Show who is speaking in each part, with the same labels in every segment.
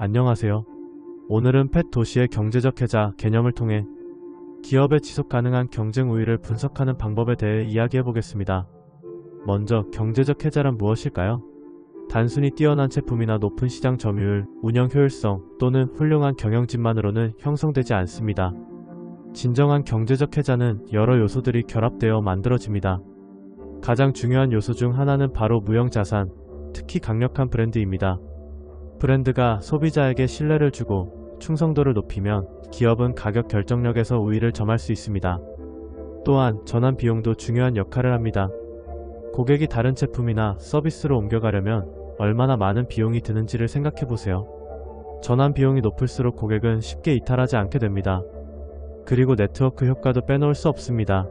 Speaker 1: 안녕하세요. 오늘은 펫 도시의 경제적 해자 개념을 통해 기업의 지속 가능한 경쟁 우위를 분석하는 방법에 대해 이야기해 보겠습니다. 먼저 경제적 해자란 무엇일까요? 단순히 뛰어난 제품이나 높은 시장 점유율, 운영 효율성 또는 훌륭한 경영진만으로는 형성되지 않습니다. 진정한 경제적 해자는 여러 요소들이 결합되어 만들어집니다. 가장 중요한 요소 중 하나는 바로 무형자산, 특히 강력한 브랜드입니다. 브랜드가 소비자에게 신뢰를 주고 충성도를 높이면 기업은 가격 결정력에서 우위를 점할 수 있습니다. 또한 전환 비용도 중요한 역할을 합니다. 고객이 다른 제품이나 서비스로 옮겨가려면 얼마나 많은 비용이 드는지를 생각해보세요. 전환 비용이 높을수록 고객은 쉽게 이탈하지 않게 됩니다. 그리고 네트워크 효과도 빼놓을 수 없습니다.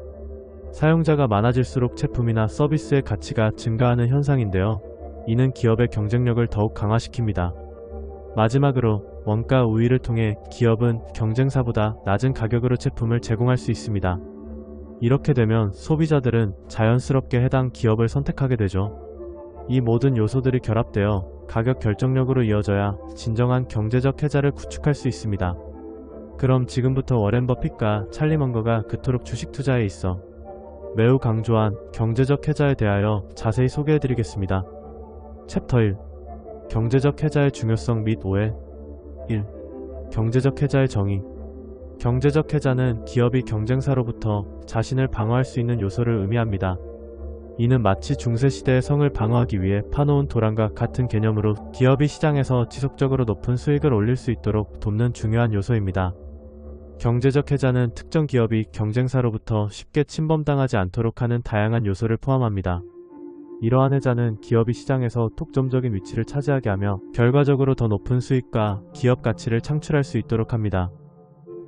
Speaker 1: 사용자가 많아질수록 제품이나 서비스의 가치가 증가하는 현상인데요. 이는 기업의 경쟁력을 더욱 강화시킵니다. 마지막으로 원가 우위를 통해 기업은 경쟁사보다 낮은 가격으로 제품을 제공할 수 있습니다. 이렇게 되면 소비자들은 자연스럽게 해당 기업을 선택하게 되죠. 이 모든 요소들이 결합되어 가격 결정력으로 이어져야 진정한 경제적 해자를 구축할 수 있습니다. 그럼 지금부터 워렌 버핏과 찰리 먼거가 그토록 주식 투자에 있어 매우 강조한 경제적 해자에 대하여 자세히 소개해드리겠습니다. 챕터 1. 경제적 해자의 중요성 및 오해. 1. 경제적 해자의 정의. 경제적 해자는 기업이 경쟁사로부터 자신을 방어할 수 있는 요소를 의미합니다. 이는 마치 중세시대의 성을 방어하기 위해 파놓은 도랑과 같은 개념으로 기업이 시장에서 지속적으로 높은 수익을 올릴 수 있도록 돕는 중요한 요소입니다. 경제적 해자는 특정 기업이 경쟁사로부터 쉽게 침범당하지 않도록 하는 다양한 요소를 포함합니다. 이러한 해자는 기업이 시장에서 독점적인 위치를 차지하게 하며 결과적으로 더 높은 수익과 기업 가치를 창출할 수 있도록 합니다.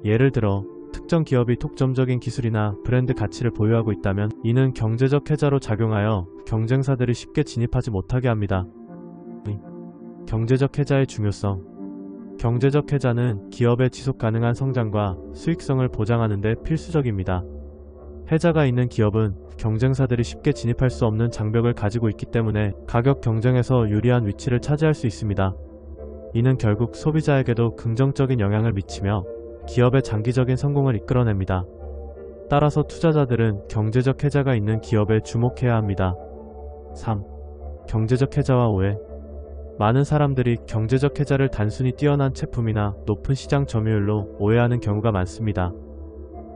Speaker 1: 예를 들어 특정 기업이 독점적인 기술이나 브랜드 가치를 보유하고 있다면 이는 경제적 해자로 작용하여 경쟁사들이 쉽게 진입하지 못하게 합니다. 경제적 해자의 중요성. 경제적 해자는 기업의 지속 가능한 성장과 수익성을 보장하는 데 필수적입니다. 해자가 있는 기업은 경쟁사들이 쉽게 진입할 수 없는 장벽을 가지고 있기 때문에 가격 경쟁에서 유리한 위치를 차지할 수 있습니다. 이는 결국 소비자에게도 긍정적인 영향을 미치며 기업의 장기적인 성공을 이끌어냅니다. 따라서 투자자들은 경제적 해자가 있는 기업에 주목해야 합니다. 3. 경제적 해자와 오해. 많은 사람들이 경제적 해자를 단순히 뛰어난 제품이나 높은 시장 점유율로 오해하는 경우가 많습니다.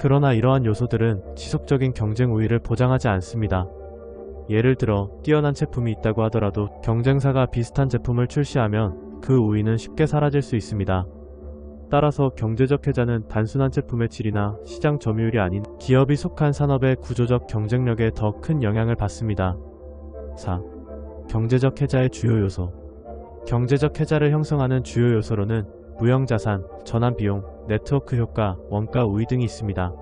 Speaker 1: 그러나 이러한 요소들은 지속적인 경쟁 우위를 보장하지 않습니다. 예를 들어 뛰어난 제품이 있다고 하더라도 경쟁사가 비슷한 제품을 출시하면 그 우위는 쉽게 사라질 수 있습니다. 따라서 경제적 해자는 단순한 제품의 질이나 시장 점유율이 아닌 기업이 속한 산업의 구조적 경쟁력에 더 큰 영향을 받습니다. 4. 경제적 해자의 주요 요소. 경제적 해자를 형성하는 주요 요소로는 무형자산, 전환비용, 네트워크 효과, 원가 우위 등이 있습니다.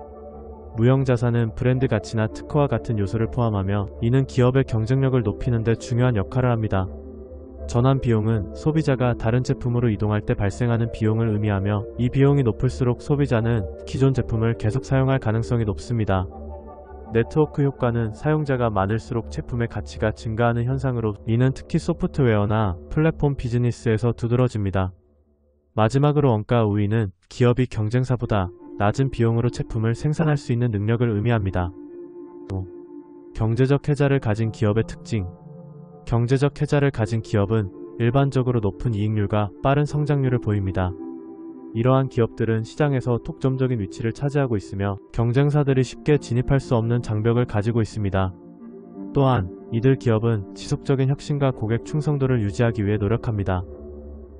Speaker 1: 무형자산은 브랜드 가치나 특허와 같은 요소를 포함하며 이는 기업의 경쟁력을 높이는 데 중요한 역할을 합니다. 전환비용은 소비자가 다른 제품으로 이동할 때 발생하는 비용을 의미하며 이 비용이 높을수록 소비자는 기존 제품을 계속 사용할 가능성이 높습니다. 네트워크 효과는 사용자가 많을수록 제품의 가치가 증가하는 현상으로 이는 특히 소프트웨어나 플랫폼 비즈니스에서 두드러집니다. 마지막으로 원가 우위는 기업이 경쟁사보다 낮은 비용으로 제품을 생산할 수 있는 능력을 의미합니다. 5. 경제적 해자를 가진 기업의 특징. 경제적 해자를 가진 기업은 일반적으로 높은 이익률과 빠른 성장률을 보입니다. 이러한 기업들은 시장에서 독점적인 위치를 차지하고 있으며 경쟁사들이 쉽게 진입할 수 없는 장벽을 가지고 있습니다. 또한 이들 기업은 지속적인 혁신과 고객 충성도를 유지하기 위해 노력합니다.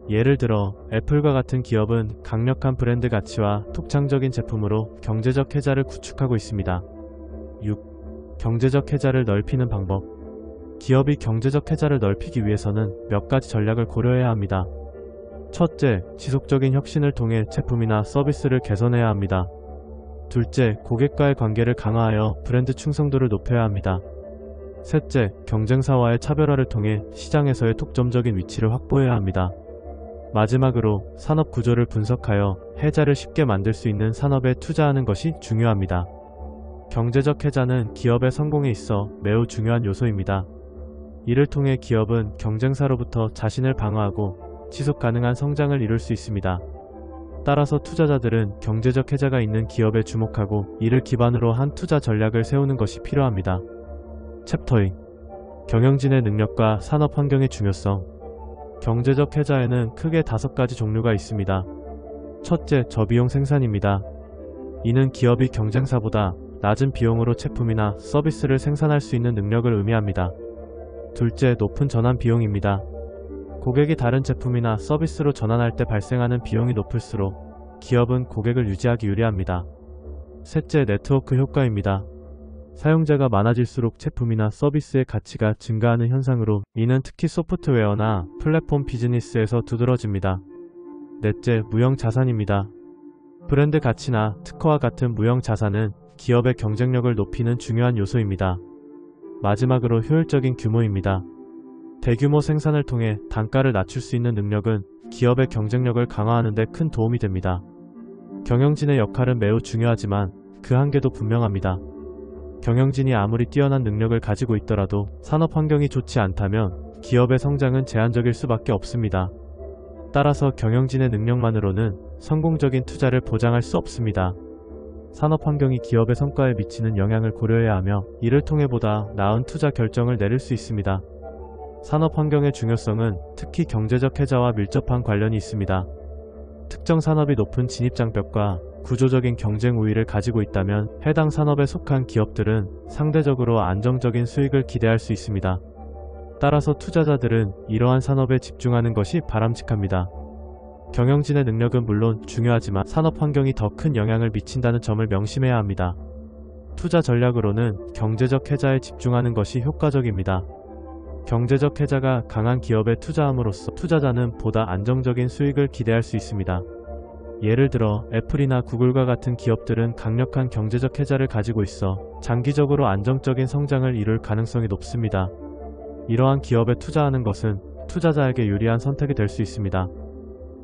Speaker 1: 예를 들어 애플과 같은 기업은 강력한 브랜드 가치와 독창적인 제품으로 경제적 해자를 구축하고 있습니다. 6. 경제적 해자를 넓히는 방법. 기업이 경제적 해자를 넓히기 위해서는 몇 가지 전략을 고려해야 합니다. 첫째, 지속적인 혁신을 통해 제품이나 서비스를 개선해야 합니다. 둘째, 고객과의 관계를 강화하여 브랜드 충성도를 높여야 합니다. 셋째, 경쟁사와의 차별화를 통해 시장에서의 독점적인 위치를 확보해야 합니다. 마지막으로 산업 구조를 분석하여 해자를 쉽게 만들 수 있는 산업에 투자하는 것이 중요합니다. 경제적 해자는 기업의 성공에 있어 매우 중요한 요소입니다. 이를 통해 기업은 경쟁사로부터 자신을 방어하고 지속 가능한 성장을 이룰 수 있습니다. 따라서 투자자들은 경제적 혜자가 있는 기업에 주목하고 이를 기반으로 한 투자 전략을 세우는 것이 필요합니다. 챕터 2. 경영진의 능력과 산업 환경의 중요성. 경제적 혜자에는 크게 5가지 종류가 있습니다. 첫째, 저비용 생산입니다. 이는 기업이 경쟁사보다 낮은 비용으로 제품이나 서비스를 생산할 수 있는 능력을 의미합니다. 둘째, 높은 전환 비용입니다. 고객이 다른 제품이나 서비스로 전환할 때 발생하는 비용이 높을수록 기업은 고객을 유지하기 유리합니다. 셋째, 네트워크 효과입니다. 사용자가 많아질수록 제품이나 서비스의 가치가 증가하는 현상으로 이는 특히 소프트웨어나 플랫폼 비즈니스에서 두드러집니다. 넷째, 무형 자산입니다. 브랜드 가치나 특허와 같은 무형 자산은 기업의 경쟁력을 높이는 중요한 요소입니다. 마지막으로 효율적인 규모입니다. 대규모 생산을 통해 단가를 낮출 수 있는 능력은 기업의 경쟁력을 강화하는 데 큰 도움이 됩니다. 경영진의 역할은 매우 중요하지만 그 한계도 분명합니다. 경영진이 아무리 뛰어난 능력을 가지고 있더라도 산업 환경이 좋지 않다면 기업의 성장은 제한적일 수밖에 없습니다. 따라서 경영진의 능력만으로는 성공적인 투자를 보장할 수 없습니다. 산업 환경이 기업의 성과에 미치는 영향을 고려해야 하며 이를 통해 보다 나은 투자 결정을 내릴 수 있습니다. 산업 환경의 중요성은 특히 경제적 혜자와 밀접한 관련이 있습니다. 특정 산업이 높은 진입장벽과 구조적인 경쟁 우위를 가지고 있다면 해당 산업에 속한 기업들은 상대적으로 안정적인 수익을 기대할 수 있습니다. 따라서 투자자들은 이러한 산업에 집중하는 것이 바람직합니다. 경영진의 능력은 물론 중요하지만 산업 환경이 더 큰 영향을 미친다는 점을 명심해야 합니다. 투자 전략으로는 경제적 혜자에 집중하는 것이 효과적입니다. 경제적 혜자가 강한 기업에 투자함으로써 투자자는 보다 안정적인 수익을 기대할 수 있습니다. 예를 들어 애플이나 구글과 같은 기업들은 강력한 경제적 혜자를 가지고 있어 장기적으로 안정적인 성장을 이룰 가능성이 높습니다. 이러한 기업에 투자하는 것은 투자자에게 유리한 선택이 될 수 있습니다.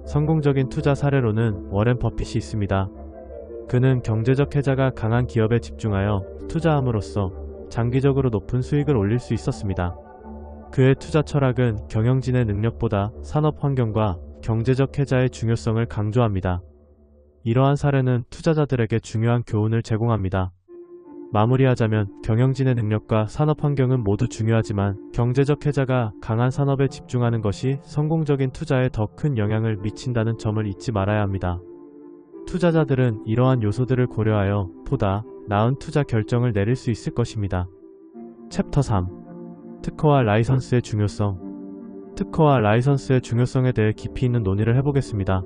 Speaker 1: 성공적인 투자 사례로는 워렌 버핏이 있습니다. 그는 경제적 혜자가 강한 기업에 집중하여 투자함으로써 장기적으로 높은 수익을 올릴 수 있었습니다. 그의 투자 철학은 경영진의 능력보다 산업 환경과 경제적 혜자의 중요성을 강조합니다. 이러한 사례는 투자자들에게 중요한 교훈을 제공합니다. 마무리하자면 경영진의 능력과 산업 환경은 모두 중요하지만 경제적 혜자가 강한 산업에 집중하는 것이 성공적인 투자에 더 큰 영향을 미친다는 점을 잊지 말아야 합니다. 투자자들은 이러한 요소들을 고려하여 보다 나은 투자 결정을 내릴 수 있을 것입니다. 챕터 3. 특허와 라이선스의 중요성. 특허와 라이선스의 중요성에 대해 깊이 있는 논의를 해보겠습니다.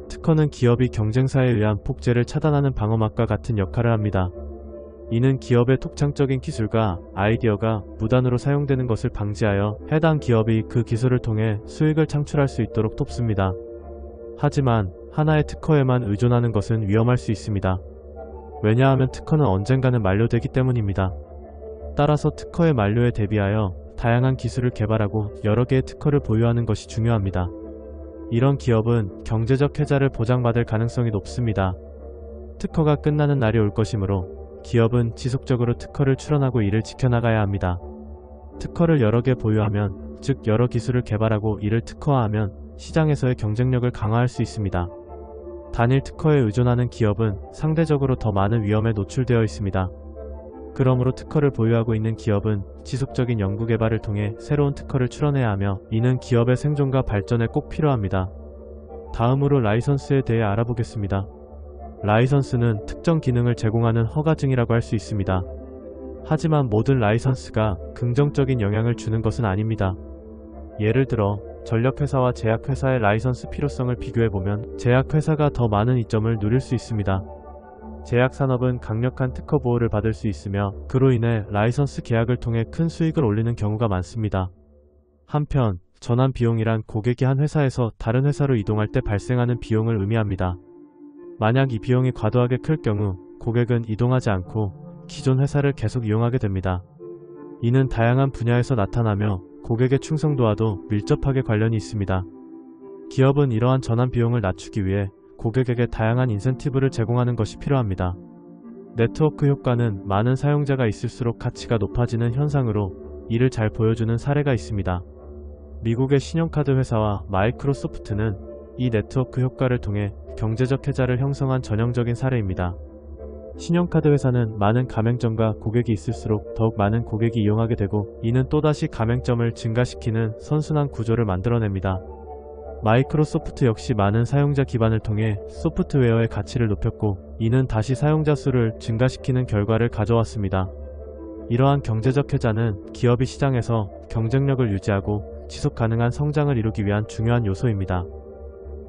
Speaker 1: 특허는 기업이 경쟁사에 의한 폭재를 차단하는 방어막과 같은 역할을 합니다. 이는 기업의 독창적인 기술과 아이디어가 무단으로 사용되는 것을 방지하여 해당 기업이 그 기술을 통해 수익을 창출할 수 있도록 돕습니다. 하지만 하나의 특허에만 의존하는 것은 위험할 수 있습니다. 왜냐하면 특허는 언젠가는 만료되기 때문입니다. 따라서 특허의 만료에 대비하여 다양한 기술을 개발하고 여러 개의 특허를 보유하는 것이 중요합니다. 이런 기업은 경제적 혜자를 보장받을 가능성이 높습니다. 특허가 끝나는 날이 올 것이므로 기업은 지속적으로 특허를 출원하고 이를 지켜나가야 합니다. 특허를 여러 개 보유하면, 즉 여러 기술을 개발하고 이를 특허화하면 시장에서의 경쟁력을 강화할 수 있습니다. 단일 특허에 의존하는 기업은 상대적으로 더 많은 위험에 노출되어 있습니다. 그러므로 특허를 보유하고 있는 기업은 지속적인 연구개발을 통해 새로운 특허를 출원해야 하며 이는 기업의 생존과 발전에 꼭 필요합니다. 다음으로 라이선스에 대해 알아보겠습니다. 라이선스는 특정 기능을 제공하는 허가증이라고 할 수 있습니다. 하지만 모든 라이선스가 긍정적인 영향을 주는 것은 아닙니다. 예를 들어 전력회사와 제약회사의 라이선스 필요성을 비교해보면 제약회사가 더 많은 이점을 누릴 수 있습니다. 제약산업은 강력한 특허 보호를 받을 수 있으며 그로 인해 라이선스 계약을 통해 큰 수익을 올리는 경우가 많습니다. 한편 전환 비용이란 고객이 한 회사에서 다른 회사로 이동할 때 발생하는 비용을 의미합니다. 만약 이 비용이 과도하게 클 경우 고객은 이동하지 않고 기존 회사를 계속 이용하게 됩니다. 이는 다양한 분야에서 나타나며 고객의 충성도와도 밀접하게 관련이 있습니다. 기업은 이러한 전환 비용을 낮추기 위해 고객에게 다양한 인센티브를 제공하는 것이 필요합니다. 네트워크 효과는 많은 사용자가 있을수록 가치가 높아지는 현상으로 이를 잘 보여주는 사례가 있습니다. 미국의 신용카드 회사와 마이크로소프트는 이 네트워크 효과를 통해 경제적 혜자를 형성한 전형적인 사례입니다. 신용카드 회사는 많은 가맹점과 고객이 있을수록 더욱 많은 고객이 이용하게 되고, 이는 또다시 가맹점을 증가시키는 선순환 구조를 만들어냅니다. 마이크로소프트 역시 많은 사용자 기반을 통해 소프트웨어의 가치를 높였고, 이는 다시 사용자 수를 증가시키는 결과를 가져왔습니다. 이러한 경제적 혜자는 기업이 시장에서 경쟁력을 유지하고 지속 가능한 성장을 이루기 위한 중요한 요소입니다.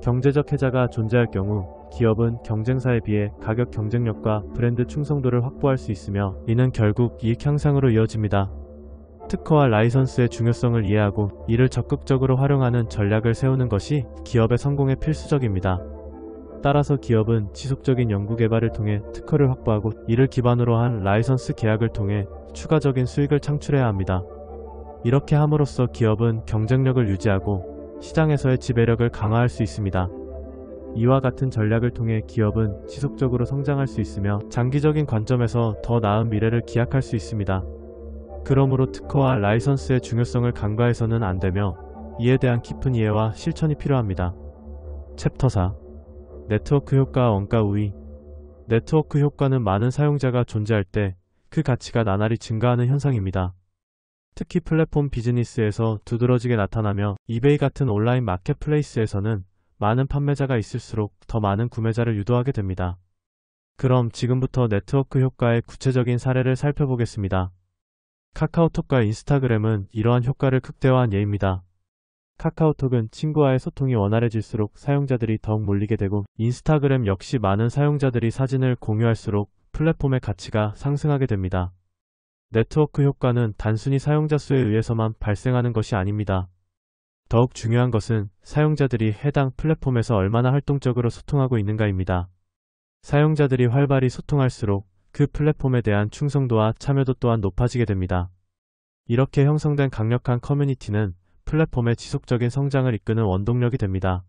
Speaker 1: 경제적 혜자가 존재할 경우 기업은 경쟁사에 비해 가격 경쟁력과 브랜드 충성도를 확보할 수 있으며, 이는 결국 이익 향상으로 이어집니다. 특허와 라이선스의 중요성을 이해하고 이를 적극적으로 활용하는 전략을 세우는 것이 기업의 성공에 필수적입니다. 따라서 기업은 지속적인 연구개발을 통해 특허를 확보하고, 이를 기반으로 한 라이선스 계약을 통해 추가적인 수익을 창출해야 합니다. 이렇게 함으로써 기업은 경쟁력을 유지하고 시장에서의 지배력을 강화할 수 있습니다. 이와 같은 전략을 통해 기업은 지속적으로 성장할 수 있으며 장기적인 관점에서 더 나은 미래를 기약할 수 있습니다. 그러므로 특허와 라이선스의 중요성을 간과해서는 안 되며, 이에 대한 깊은 이해와 실천이 필요합니다. 챕터 4. 네트워크 효과와 원가 우위. 네트워크 효과는 많은 사용자가 존재할 때 그 가치가 나날이 증가하는 현상입니다. 특히 플랫폼 비즈니스에서 두드러지게 나타나며, 이베이 같은 온라인 마켓플레이스에서는 많은 판매자가 있을수록 더 많은 구매자를 유도하게 됩니다. 그럼 지금부터 네트워크 효과의 구체적인 사례를 살펴보겠습니다. 카카오톡과 인스타그램은 이러한 효과를 극대화한 예입니다. 카카오톡은 친구와의 소통이 원활해질수록 사용자들이 더욱 몰리게 되고, 인스타그램 역시 많은 사용자들이 사진을 공유할수록 플랫폼의 가치가 상승하게 됩니다. 네트워크 효과는 단순히 사용자 수에 의해서만 발생하는 것이 아닙니다. 더욱 중요한 것은 사용자들이 해당 플랫폼에서 얼마나 활동적으로 소통하고 있는가입니다. 사용자들이 활발히 소통할수록 그 플랫폼에 대한 충성도와 참여도 또한 높아지게 됩니다. 이렇게 형성된 강력한 커뮤니티는 플랫폼의 지속적인 성장을 이끄는 원동력이 됩니다.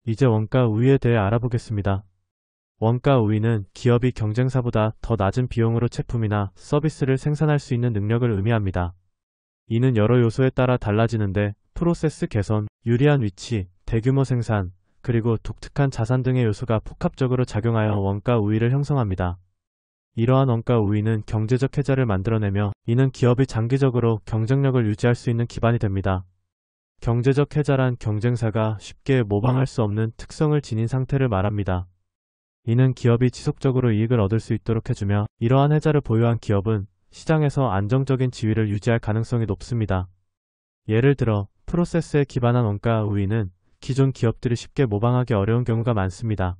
Speaker 1: 이제 원가 우위에 대해 알아보겠습니다. 원가 우위는 기업이 경쟁사보다 더 낮은 비용으로 제품이나 서비스를 생산할 수 있는 능력을 의미합니다. 이는 여러 요소에 따라 달라지는데, 프로세스 개선, 유리한 위치, 대규모 생산, 그리고 독특한 자산 등의 요소가 복합적으로 작용하여 원가 우위를 형성합니다. 이러한 원가 우위는 경제적 혜자를 만들어내며, 이는 기업이 장기적으로 경쟁력을 유지할 수 있는 기반이 됩니다. 경제적 혜자란 경쟁사가 쉽게 모방할 수 없는 특성을 지닌 상태를 말합니다. 이는 기업이 지속적으로 이익을 얻을 수 있도록 해주며, 이러한 혜자를 보유한 기업은 시장에서 안정적인 지위를 유지할 가능성이 높습니다. 예를 들어 프로세스에 기반한 원가 우위는 기존 기업들이 쉽게 모방하기 어려운 경우가 많습니다.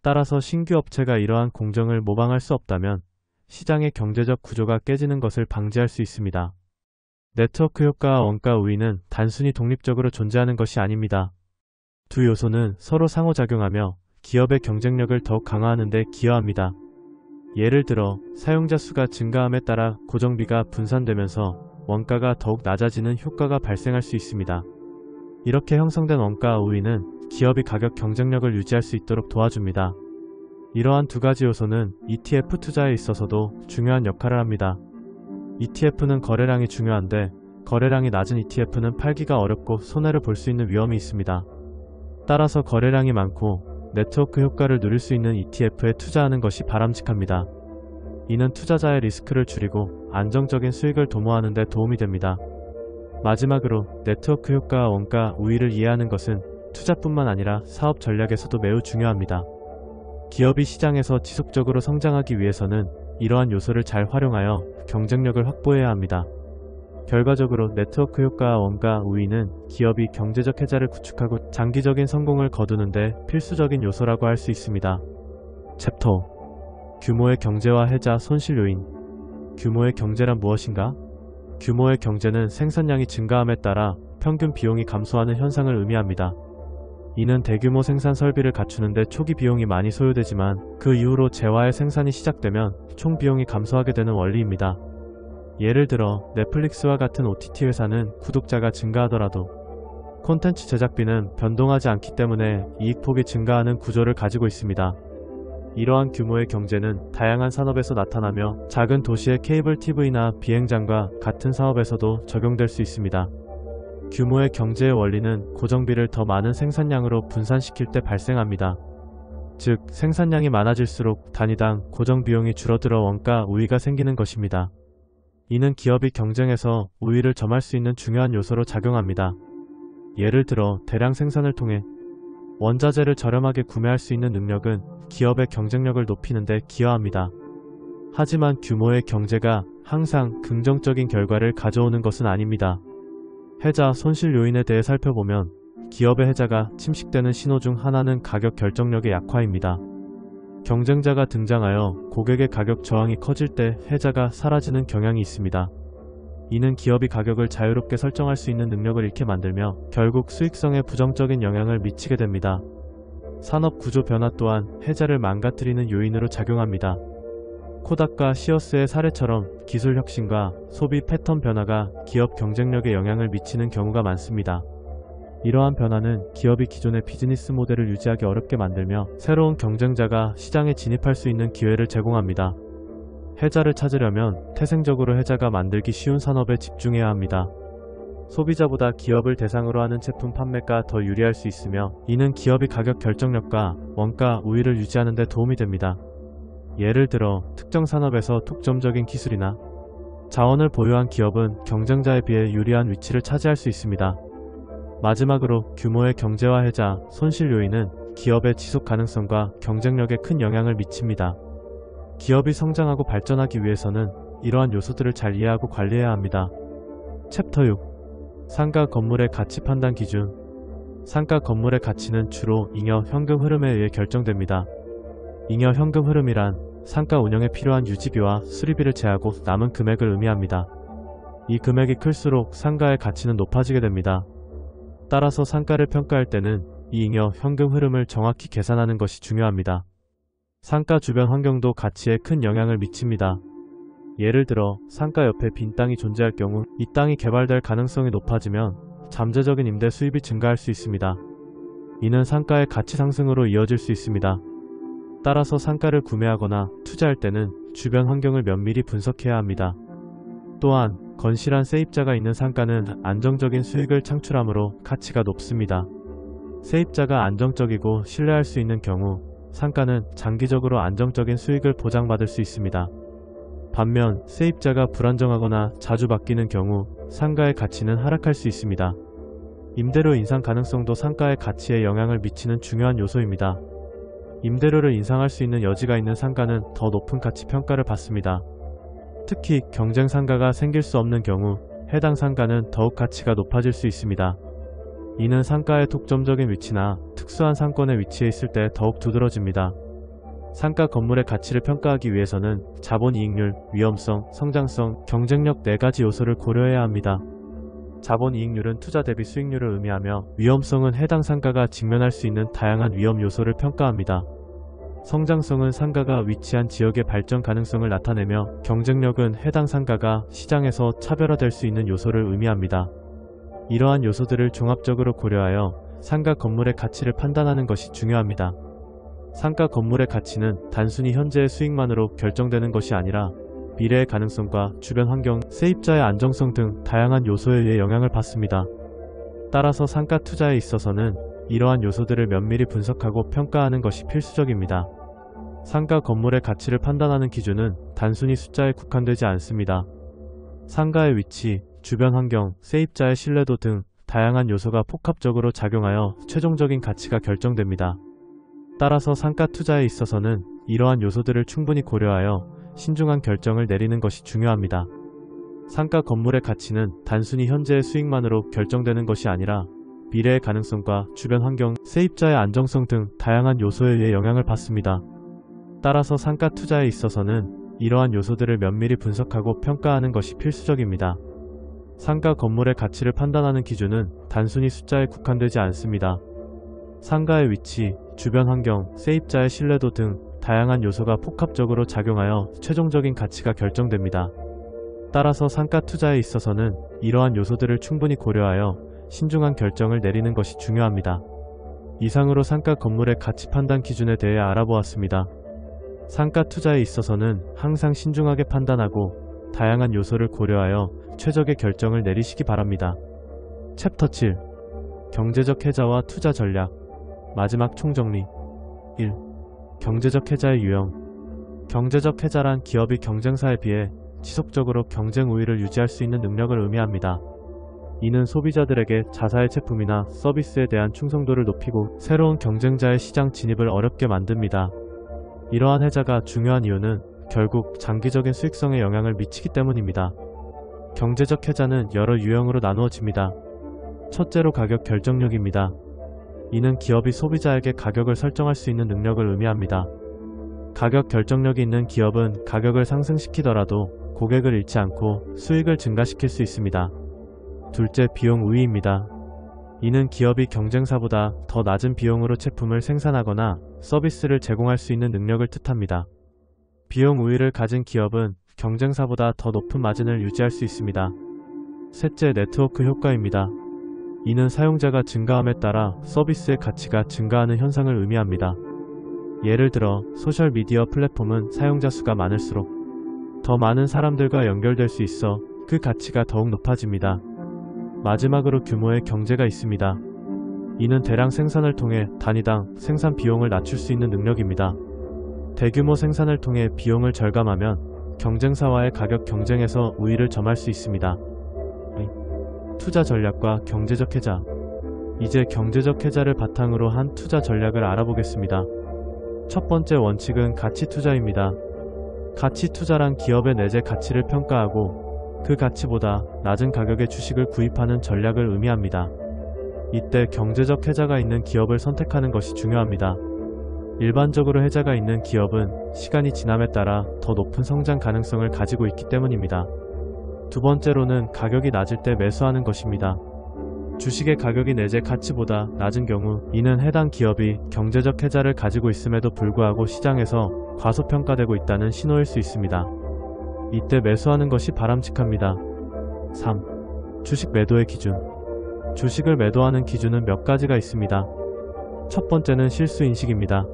Speaker 1: 따라서 신규 업체가 이러한 공정을 모방할 수 없다면 시장의 경제적 구조가 깨지는 것을 방지할 수 있습니다. 네트워크 효과와 원가 우위는 단순히 독립적으로 존재하는 것이 아닙니다. 두 요소는 서로 상호작용하며 기업의 경쟁력을 더욱 강화하는 데 기여합니다. 예를 들어 사용자 수가 증가함에 따라 고정비가 분산되면서 원가가 더욱 낮아지는 효과가 발생할 수 있습니다. 이렇게 형성된 원가 우위는 기업이 가격 경쟁력을 유지할 수 있도록 도와줍니다. 이러한 두 가지 요소는 ETF 투자에 있어서도 중요한 역할을 합니다. ETF는 거래량이 중요한데, 거래량이 낮은 ETF는 팔기가 어렵고 손해를 볼 수 있는 위험이 있습니다. 따라서 거래량이 많고 네트워크 효과를 누릴 수 있는 ETF에 투자하는 것이 바람직합니다. 이는 투자자의 리스크를 줄이고 안정적인 수익을 도모하는 데 도움이 됩니다. 마지막으로 네트워크 효과와 원가 우위를 이해하는 것은 투자뿐만 아니라 사업 전략에서도 매우 중요합니다. 기업이 시장에서 지속적으로 성장하기 위해서는 이러한 요소를 잘 활용하여 경쟁력을 확보해야 합니다. 결과적으로 네트워크 효과와 원가 우위는 기업이 경제적 혜자를 구축하고 장기적인 성공을 거두는 데 필수적인 요소라고 할 수 있습니다. 챕터 5. 규모의 경제와 혜자 손실 요인. 규모의 경제란 무엇인가? 규모의 경제는 생산량이 증가함에 따라 평균 비용이 감소하는 현상을 의미합니다. 이는 대규모 생산 설비를 갖추는데 초기 비용이 많이 소요되지만 그 이후로 재화의 생산이 시작되면 총 비용이 감소하게 되는 원리입니다. 예를 들어 넷플릭스와 같은 OTT 회사는 구독자가 증가하더라도 콘텐츠 제작비는 변동하지 않기 때문에 이익폭이 증가하는 구조를 가지고 있습니다. 이러한 규모의 경제는 다양한 산업에서 나타나며 작은 도시의 케이블 TV나 비행장과 같은 사업에서도 적용될 수 있습니다. 규모의 경제의 원리는 고정비를 더 많은 생산량으로 분산시킬 때 발생합니다. 즉, 생산량이 많아질수록 단위당 고정 비용이 줄어들어 원가 우위가 생기는 것입니다. 이는 기업이 경쟁에서 우위를 점할 수 있는 중요한 요소로 작용합니다. 예를 들어 대량 생산을 통해 원자재를 저렴하게 구매할 수 있는 능력은 기업의 경쟁력을 높이는 데 기여합니다. 하지만 규모의 경제가 항상 긍정적인 결과를 가져오는 것은 아닙니다. 해자 손실 요인에 대해 살펴보면 기업의 해자가 침식되는 신호 중 하나는 가격 결정력의 약화입니다. 경쟁자가 등장하여 고객의 가격 저항이 커질 때 해자가 사라지는 경향이 있습니다. 이는 기업이 가격을 자유롭게 설정할 수 있는 능력을 잃게 만들며 결국 수익성에 부정적인 영향을 미치게 됩니다. 산업 구조 변화 또한 해자를 망가뜨리는 요인으로 작용합니다. 코닥과 시어스의 사례처럼 기술 혁신과 소비 패턴 변화가 기업 경쟁력에 영향을 미치는 경우가 많습니다. 이러한 변화는 기업이 기존의 비즈니스 모델을 유지하기 어렵게 만들며 새로운 경쟁자가 시장에 진입할 수 있는 기회를 제공합니다. 해자를 찾으려면 태생적으로 해자가 만들기 쉬운 산업에 집중해야 합니다. 소비자보다 기업을 대상으로 하는 제품 판매가 더 유리할 수 있으며 이는 기업이 가격 결정력과 원가 우위를 유지하는 데 도움이 됩니다. 예를 들어 특정 산업에서 독점적인 기술이나 자원을 보유한 기업은 경쟁자에 비해 유리한 위치를 차지할 수 있습니다. 마지막으로 규모의 경제와 해자, 손실 요인은 기업의 지속 가능성과 경쟁력에 큰 영향을 미칩니다. 기업이 성장하고 발전하기 위해서는 이러한 요소들을 잘 이해하고 관리해야 합니다. 챕터 6. 상가 건물의 가치 판단 기준. 상가 건물의 가치는 주로 잉여 현금 흐름에 의해 결정됩니다. 잉여 현금 흐름이란 상가 운영에 필요한 유지비와 수리비를 제하고 남은 금액을 의미합니다. 이 금액이 클수록 상가의 가치는 높아지게 됩니다. 따라서 상가를 평가할 때는 이 잉여 현금 흐름을 정확히 계산하는 것이 중요합니다. 상가 주변 환경도 가치에 큰 영향을 미칩니다. 예를 들어 상가 옆에 빈 땅이 존재할 경우 이 땅이 개발될 가능성이 높아지면 잠재적인 임대 수입이 증가할 수 있습니다. 이는 상가의 가치 상승으로 이어질 수 있습니다. 따라서 상가를 구매하거나 투자할 때는 주변 환경을 면밀히 분석해야 합니다. 또한 건실한 세입자가 있는 상가는 안정적인 수익을 창출하므로 가치가 높습니다. 세입자가 안정적이고 신뢰할 수 있는 경우 상가는 장기적으로 안정적인 수익을 보장받을 수 있습니다. 반면 세입자가 불안정하거나 자주 바뀌는 경우 상가의 가치는 하락할 수 있습니다. 임대료 인상 가능성도 상가의 가치에 영향을 미치는 중요한 요소입니다. 임대료를 인상할 수 있는 여지가 있는 상가는 더 높은 가치 평가를 받습니다. 특히 경쟁 상가가 생길 수 없는 경우 해당 상가는 더욱 가치가 높아질 수 있습니다. 이는 상가의 독점적인 위치나 특수한 상권에 위치해 있을 때 더욱 두드러집니다. 상가 건물의 가치를 평가하기 위해서는 자본이익률, 위험성, 성장성, 경쟁력 4가지 요소를 고려해야 합니다. 자본이익률은 투자 대비 수익률을 의미하며 위험성은 해당 상가가 직면할 수 있는 다양한 위험 요소를 평가합니다. 성장성은 상가가 위치한 지역의 발전 가능성을 나타내며 경쟁력은 해당 상가가 시장에서 차별화될 수 있는 요소를 의미합니다. 이러한 요소들을 종합적으로 고려하여 상가 건물의 가치를 판단하는 것이 중요합니다. 상가 건물의 가치는 단순히 현재의 수익만으로 결정되는 것이 아니라 미래의 가능성과 주변 환경, 세입자의 안정성 등 다양한 요소에 의해 영향을 받습니다. 따라서 상가 투자에 있어서는 이러한 요소들을 면밀히 분석하고 평가하는 것이 필수적입니다. 상가 건물의 가치를 판단하는 기준은 단순히 숫자에 국한되지 않습니다. 상가의 위치, 주변 환경, 세입자의 신뢰도 등 다양한 요소가 복합적으로 작용하여 최종적인 가치가 결정됩니다. 따라서 상가 투자에 있어서는 이러한 요소들을 충분히 고려하여 신중한 결정을 내리는 것이 중요합니다. 상가 건물의 가치는 단순히 현재의 수익만으로 결정되는 것이 아니라 미래의 가능성과 주변 환경, 세입자의 안정성 등 다양한 요소에 의해 영향을 받습니다. 따라서 상가 투자에 있어서는 이러한 요소들을 면밀히 분석하고 평가하는 것이 필수적입니다. 상가 건물의 가치를 판단하는 기준은 단순히 숫자에 국한되지 않습니다. 상가의 위치, 주변 환경, 세입자의 신뢰도 등 다양한 요소가 복합적으로 작용하여 최종적인 가치가 결정됩니다. 따라서 상가 투자에 있어서는 이러한 요소들을 충분히 고려하여 신중한 결정을 내리는 것이 중요합니다. 이상으로 상가 건물의 가치 판단 기준에 대해 알아보았습니다. 상가 투자에 있어서는 항상 신중하게 판단하고 다양한 요소를 고려하여 최적의 결정을 내리시기 바랍니다. 챕터 7. 경제적 해자와 투자 전략. 마지막 총정리. 1. 경제적 해자의 유형. 경제적 해자란 기업이 경쟁사에 비해 지속적으로 경쟁 우위를 유지할 수 있는 능력을 의미합니다. 이는 소비자들에게 자사의 제품이나 서비스에 대한 충성도를 높이고 새로운 경쟁자의 시장 진입을 어렵게 만듭니다. 이러한 해자가 중요한 이유는 결국 장기적인 수익성에 영향을 미치기 때문입니다. 경제적 해자는 여러 유형으로 나누어집니다. 첫째로 가격 결정력입니다. 이는 기업이 소비자에게 가격을 설정할 수 있는 능력을 의미합니다. 가격 결정력이 있는 기업은 가격을 상승시키더라도 고객을 잃지 않고 수익을 증가시킬 수 있습니다. 둘째, 비용 우위입니다. 이는 기업이 경쟁사보다 더 낮은 비용으로 제품을 생산하거나 서비스를 제공할 수 있는 능력을 뜻합니다. 비용 우위를 가진 기업은 경쟁사보다 더 높은 마진을 유지할 수 있습니다. 셋째, 네트워크 효과입니다. 이는 사용자가 증가함에 따라 서비스의 가치가 증가하는 현상을 의미합니다. 예를 들어 소셜미디어 플랫폼은 사용자 수가 많을수록 더 많은 사람들과 연결될 수 있어 그 가치가 더욱 높아집니다. 마지막으로 규모의 경제가 있습니다. 이는 대량 생산을 통해 단위당 생산 비용을 낮출 수 있는 능력입니다. 대규모 생산을 통해 비용을 절감하면 경쟁사와의 가격 경쟁에서 우위를 점할 수 있습니다. 투자 전략과 경제적 해자. 이제 경제적 해자를 바탕으로 한 투자 전략을 알아보겠습니다. 첫 번째 원칙은 가치 투자입니다. 가치 투자란 기업의 내재 가치를 평가하고 그 가치보다 낮은 가격의 주식을 구입하는 전략을 의미합니다. 이때 경제적 해자가 있는 기업을 선택하는 것이 중요합니다. 일반적으로 해자가 있는 기업은 시간이 지남에 따라 더 높은 성장 가능성을 가지고 있기 때문입니다. 두 번째로는 가격이 낮을 때 매수하는 것입니다. 주식의 가격이 내재 가치보다 낮은 경우 이는 해당 기업이 경제적 해자를 가지고 있음에도 불구하고 시장에서 과소평가되고 있다는 신호일 수 있습니다. 이때 매수하는 것이 바람직합니다. 3. 주식 매도의 기준. 주식을 매도하는 기준은 몇 가지가 있습니다. 첫 번째는 실수인식입니다.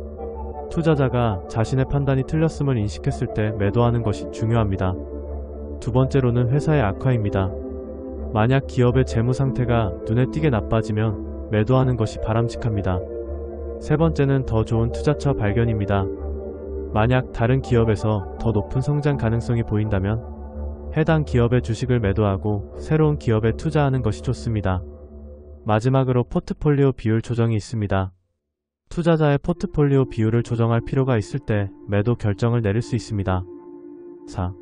Speaker 1: 투자자가 자신의 판단이 틀렸음을 인식했을 때 매도하는 것이 중요합니다. 두 번째로는 회사의 악화입니다. 만약 기업의 재무 상태가 눈에 띄게 나빠지면 매도하는 것이 바람직합니다. 세 번째는 더 좋은 투자처 발견입니다. 만약 다른 기업에서 더 높은 성장 가능성이 보인다면 해당 기업의 주식을 매도하고 새로운 기업에 투자하는 것이 좋습니다. 마지막으로 포트폴리오 비율 조정이 있습니다. 투자자의 포트폴리오 비율을 조정할 필요가 있을 때 매도 결정을 내릴 수 있습니다. 4.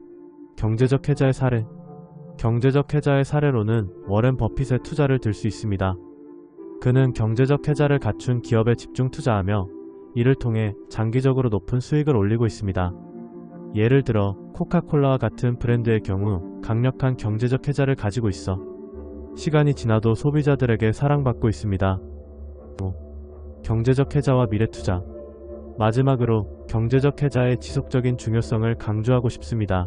Speaker 1: 경제적 해자의 사례. 경제적 해자의 사례로는 워렌 버핏의 투자를 들 수 있습니다. 그는 경제적 해자를 갖춘 기업에 집중 투자하며 이를 통해 장기적으로 높은 수익을 올리고 있습니다. 예를 들어 코카콜라와 같은 브랜드의 경우 강력한 경제적 해자를 가지고 있어 시간이 지나도 소비자들에게 사랑받고 있습니다. 5. 경제적 해자와 미래 투자. 마지막으로 경제적 해자의 지속적인 중요성을 강조하고 싶습니다.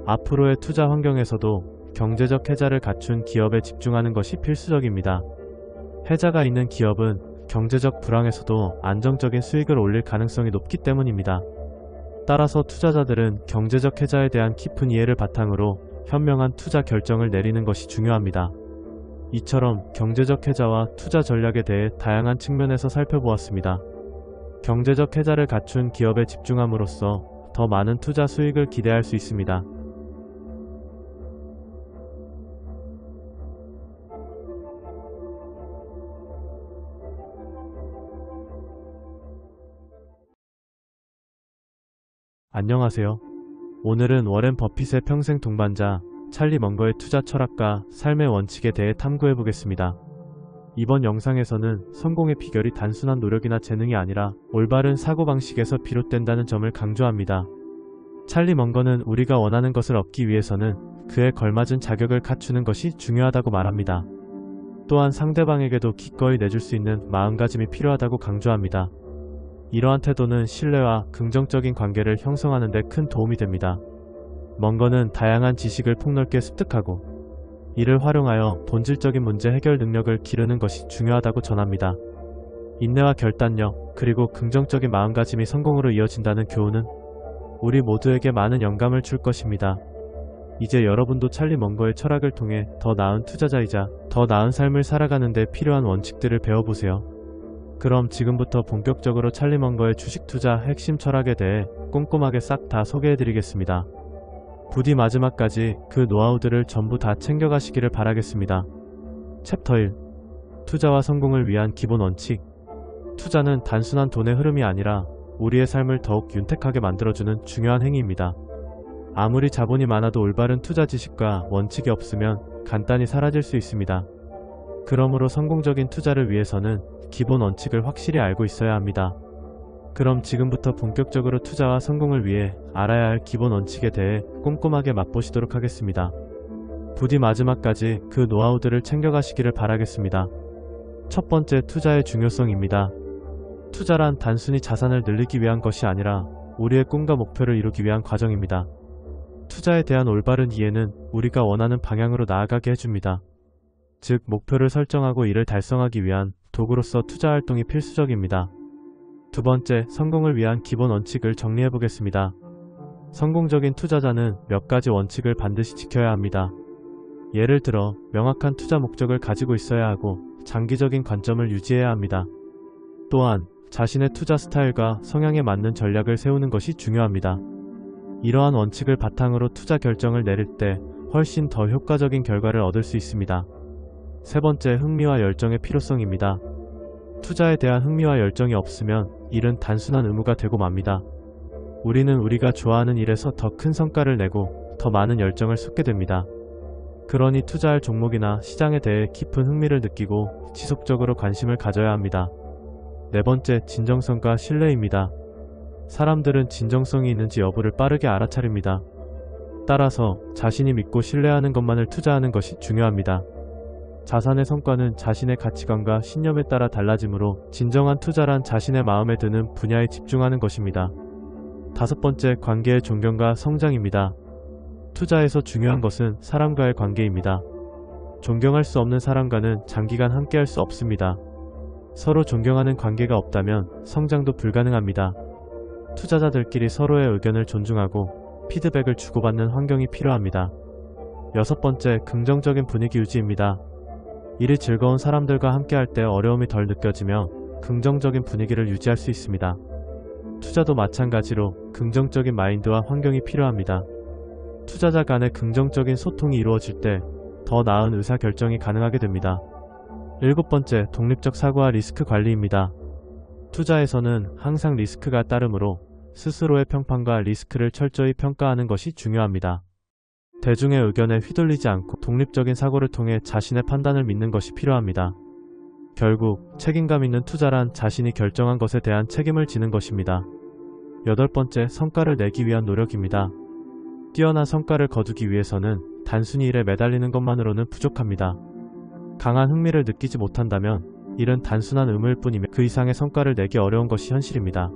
Speaker 1: 앞으로의 투자 환경에서도 경제적 해자를 갖춘 기업에 집중하는 것이 필수적입니다. 해자가 있는 기업은 경제적 불황에서도 안정적인 수익을 올릴 가능성이 높기 때문입니다. 따라서 투자자들은 경제적 해자에 대한 깊은 이해를 바탕으로 현명한 투자 결정을 내리는 것이 중요합니다. 이처럼 경제적 해자와 투자 전략에 대해 다양한 측면에서 살펴보았습니다. 경제적 해자를 갖춘 기업에 집중함으로써 더 많은 투자 수익을 기대할 수 있습니다. 안녕하세요. 오늘은 워렌 버핏의 평생 동반자 찰리 먼거의 투자 철학과 삶의 원칙에 대해 탐구해 보겠습니다. 이번 영상에서는 성공의 비결이 단순한 노력이나 재능이 아니라 올바른 사고방식에서 비롯된다는 점을 강조합니다. 찰리 먼거는 우리가 원하는 것을 얻기 위해서는 그에 걸맞은 자격을 갖추는 것이 중요하다고 말합니다. 또한 상대방에게도 기꺼이 내줄 수 있는 마음가짐이 필요하다고 강조합니다. 이러한 태도는 신뢰와 긍정적인 관계를 형성하는 데 큰 도움이 됩니다. 먼거는 다양한 지식을 폭넓게 습득하고 이를 활용하여 본질적인 문제 해결 능력을 기르는 것이 중요하다고 전합니다. 인내와 결단력, 그리고 긍정적인 마음가짐이 성공으로 이어진다는 교훈은 우리 모두에게 많은 영감을 줄 것입니다. 이제 여러분도 찰리 먼거의 철학을 통해 더 나은 투자자이자 더 나은 삶을 살아가는 데 필요한 원칙들을 배워보세요. 그럼 지금부터 본격적으로 찰리 먼거의 주식 투자 핵심 철학에 대해 꼼꼼하게 싹 다 소개해드리겠습니다. 부디 마지막까지 그 노하우들을 전부 다 챙겨가시기를 바라겠습니다. 챕터 1. 투자와 성공을 위한 기본 원칙. 투자는 단순한 돈의 흐름이 아니라 우리의 삶을 더욱 윤택하게 만들어주는 중요한 행위입니다. 아무리 자본이 많아도 올바른 투자 지식과 원칙이 없으면 간단히 사라질 수 있습니다. 그러므로 성공적인 투자를 위해서는 기본 원칙을 확실히 알고 있어야 합니다. 그럼 지금부터 본격적으로 투자와 성공을 위해 알아야 할 기본 원칙에 대해 꼼꼼하게 맛보시도록 하겠습니다. 부디 마지막까지 그 노하우들을 챙겨가시기를 바라겠습니다. 첫 번째, 투자의 중요성입니다. 투자란 단순히 자산을 늘리기 위한 것이 아니라 우리의 꿈과 목표를 이루기 위한 과정입니다. 투자에 대한 올바른 이해는 우리가 원하는 방향으로 나아가게 해줍니다. 즉, 목표를 설정하고 이를 달성하기 위한 도구로서 투자 활동이 필수적입니다. 두 번째, 성공을 위한 기본 원칙을 정리해보겠습니다. 성공적인 투자자는 몇 가지 원칙을 반드시 지켜야 합니다. 예를 들어, 명확한 투자 목적을 가지고 있어야 하고 장기적인 관점을 유지해야 합니다. 또한 자신의 투자 스타일과 성향에 맞는 전략을 세우는 것이 중요합니다. 이러한 원칙을 바탕으로 투자 결정을 내릴 때 훨씬 더 효과적인 결과를 얻을 수 있습니다. 세 번째, 흥미와 열정의 필요성입니다. 투자에 대한 흥미와 열정이 없으면 일은 단순한 의무가 되고 맙니다. 우리는 우리가 좋아하는 일에서 더 큰 성과를 내고 더 많은 열정을 쏟게 됩니다. 그러니 투자할 종목이나 시장에 대해 깊은 흥미를 느끼고 지속적으로 관심을 가져야 합니다. 네 번째, 진정성과 신뢰입니다. 사람들은 진정성이 있는지 여부를 빠르게 알아차립니다. 따라서 자신이 믿고 신뢰하는 것만을 투자하는 것이 중요합니다. 자산의 성과는 자신의 가치관과 신념에 따라 달라지므로 진정한 투자란 자신의 마음에 드는 분야에 집중하는 것입니다. 다섯 번째, 관계의 존경과 성장입니다. 투자에서 중요한 것은 사람과의 관계입니다. 존경할 수 없는 사람과는 장기간 함께할 수 없습니다. 서로 존경하는 관계가 없다면 성장도 불가능합니다. 투자자들끼리 서로의 의견을 존중하고 피드백을 주고받는 환경이 필요합니다. 여섯 번째, 긍정적인 분위기 유지입니다. 일이 즐거운 사람들과 함께할 때 어려움이 덜 느껴지며 긍정적인 분위기를 유지할 수 있습니다. 투자도 마찬가지로 긍정적인 마인드와 환경이 필요합니다. 투자자 간의 긍정적인 소통이 이루어질 때 더 나은 의사결정이 가능하게 됩니다. 일곱 번째, 독립적 사고와 리스크 관리입니다. 투자에서는 항상 리스크가 따르므로 스스로의 평판과 리스크를 철저히 평가하는 것이 중요합니다. 대중의 의견에 휘둘리지 않고 독립적인 사고를 통해 자신의 판단을 믿는 것이 필요합니다. 결국 책임감 있는 투자란 자신이 결정한 것에 대한 책임을 지는 것입니다. 여덟 번째, 성과를 내기 위한 노력입니다. 뛰어난 성과를 거두기 위해서는 단순히 일에 매달리는 것만으로는 부족합니다. 강한 흥미를 느끼지 못한다면 일은 단순한 의무일 뿐이며 그 이상의 성과를 내기 어려운 것이 현실입니다.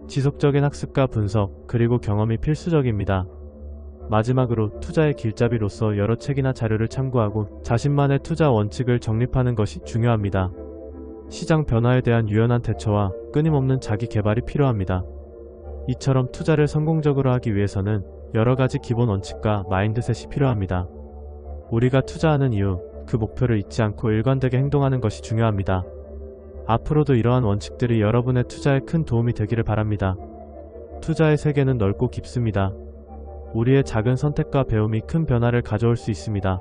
Speaker 1: 지속적인 학습과 분석, 그리고 경험이 필수적입니다. 마지막으로 투자의 길잡이로서 여러 책이나 자료를 참고하고 자신만의 투자 원칙을 정립하는 것이 중요합니다. 시장 변화에 대한 유연한 대처와 끊임없는 자기 개발이 필요합니다. 이처럼 투자를 성공적으로 하기 위해서는 여러 가지 기본 원칙과 마인드셋이 필요합니다. 우리가 투자하는 이유, 그 목표를 잊지 않고 일관되게 행동하는 것이 중요합니다. 앞으로도 이러한 원칙들이 여러분의 투자에 큰 도움이 되기를 바랍니다. 투자의 세계는 넓고 깊습니다. 우리의 작은 선택과 배움이 큰 변화를 가져올 수 있습니다.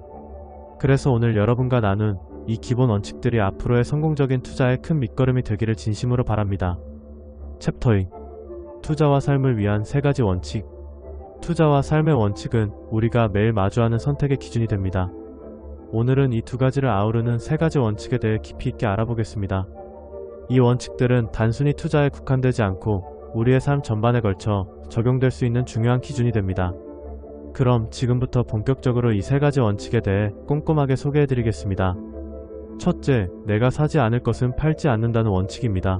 Speaker 1: 그래서 오늘 여러분과 나눈 이 기본 원칙들이 앞으로의 성공적인 투자에 큰 밑거름이 되기를 진심으로 바랍니다. 챕터 2. 투자와 삶을 위한 세 가지 원칙. 투자와 삶의 원칙은 우리가 매일 마주하는 선택의 기준이 됩니다. 오늘은 이 두 가지를 아우르는 세 가지 원칙에 대해 깊이 있게 알아보겠습니다. 이 원칙들은 단순히 투자에 국한되지 않고 우리의 삶 전반에 걸쳐 적용될 수 있는 중요한 기준이 됩니다. 그럼 지금부터 본격적으로 이 세 가지 원칙에 대해 꼼꼼하게 소개해드리겠습니다. 첫째, 내가 사지 않을 것은 팔지 않는다는 원칙입니다.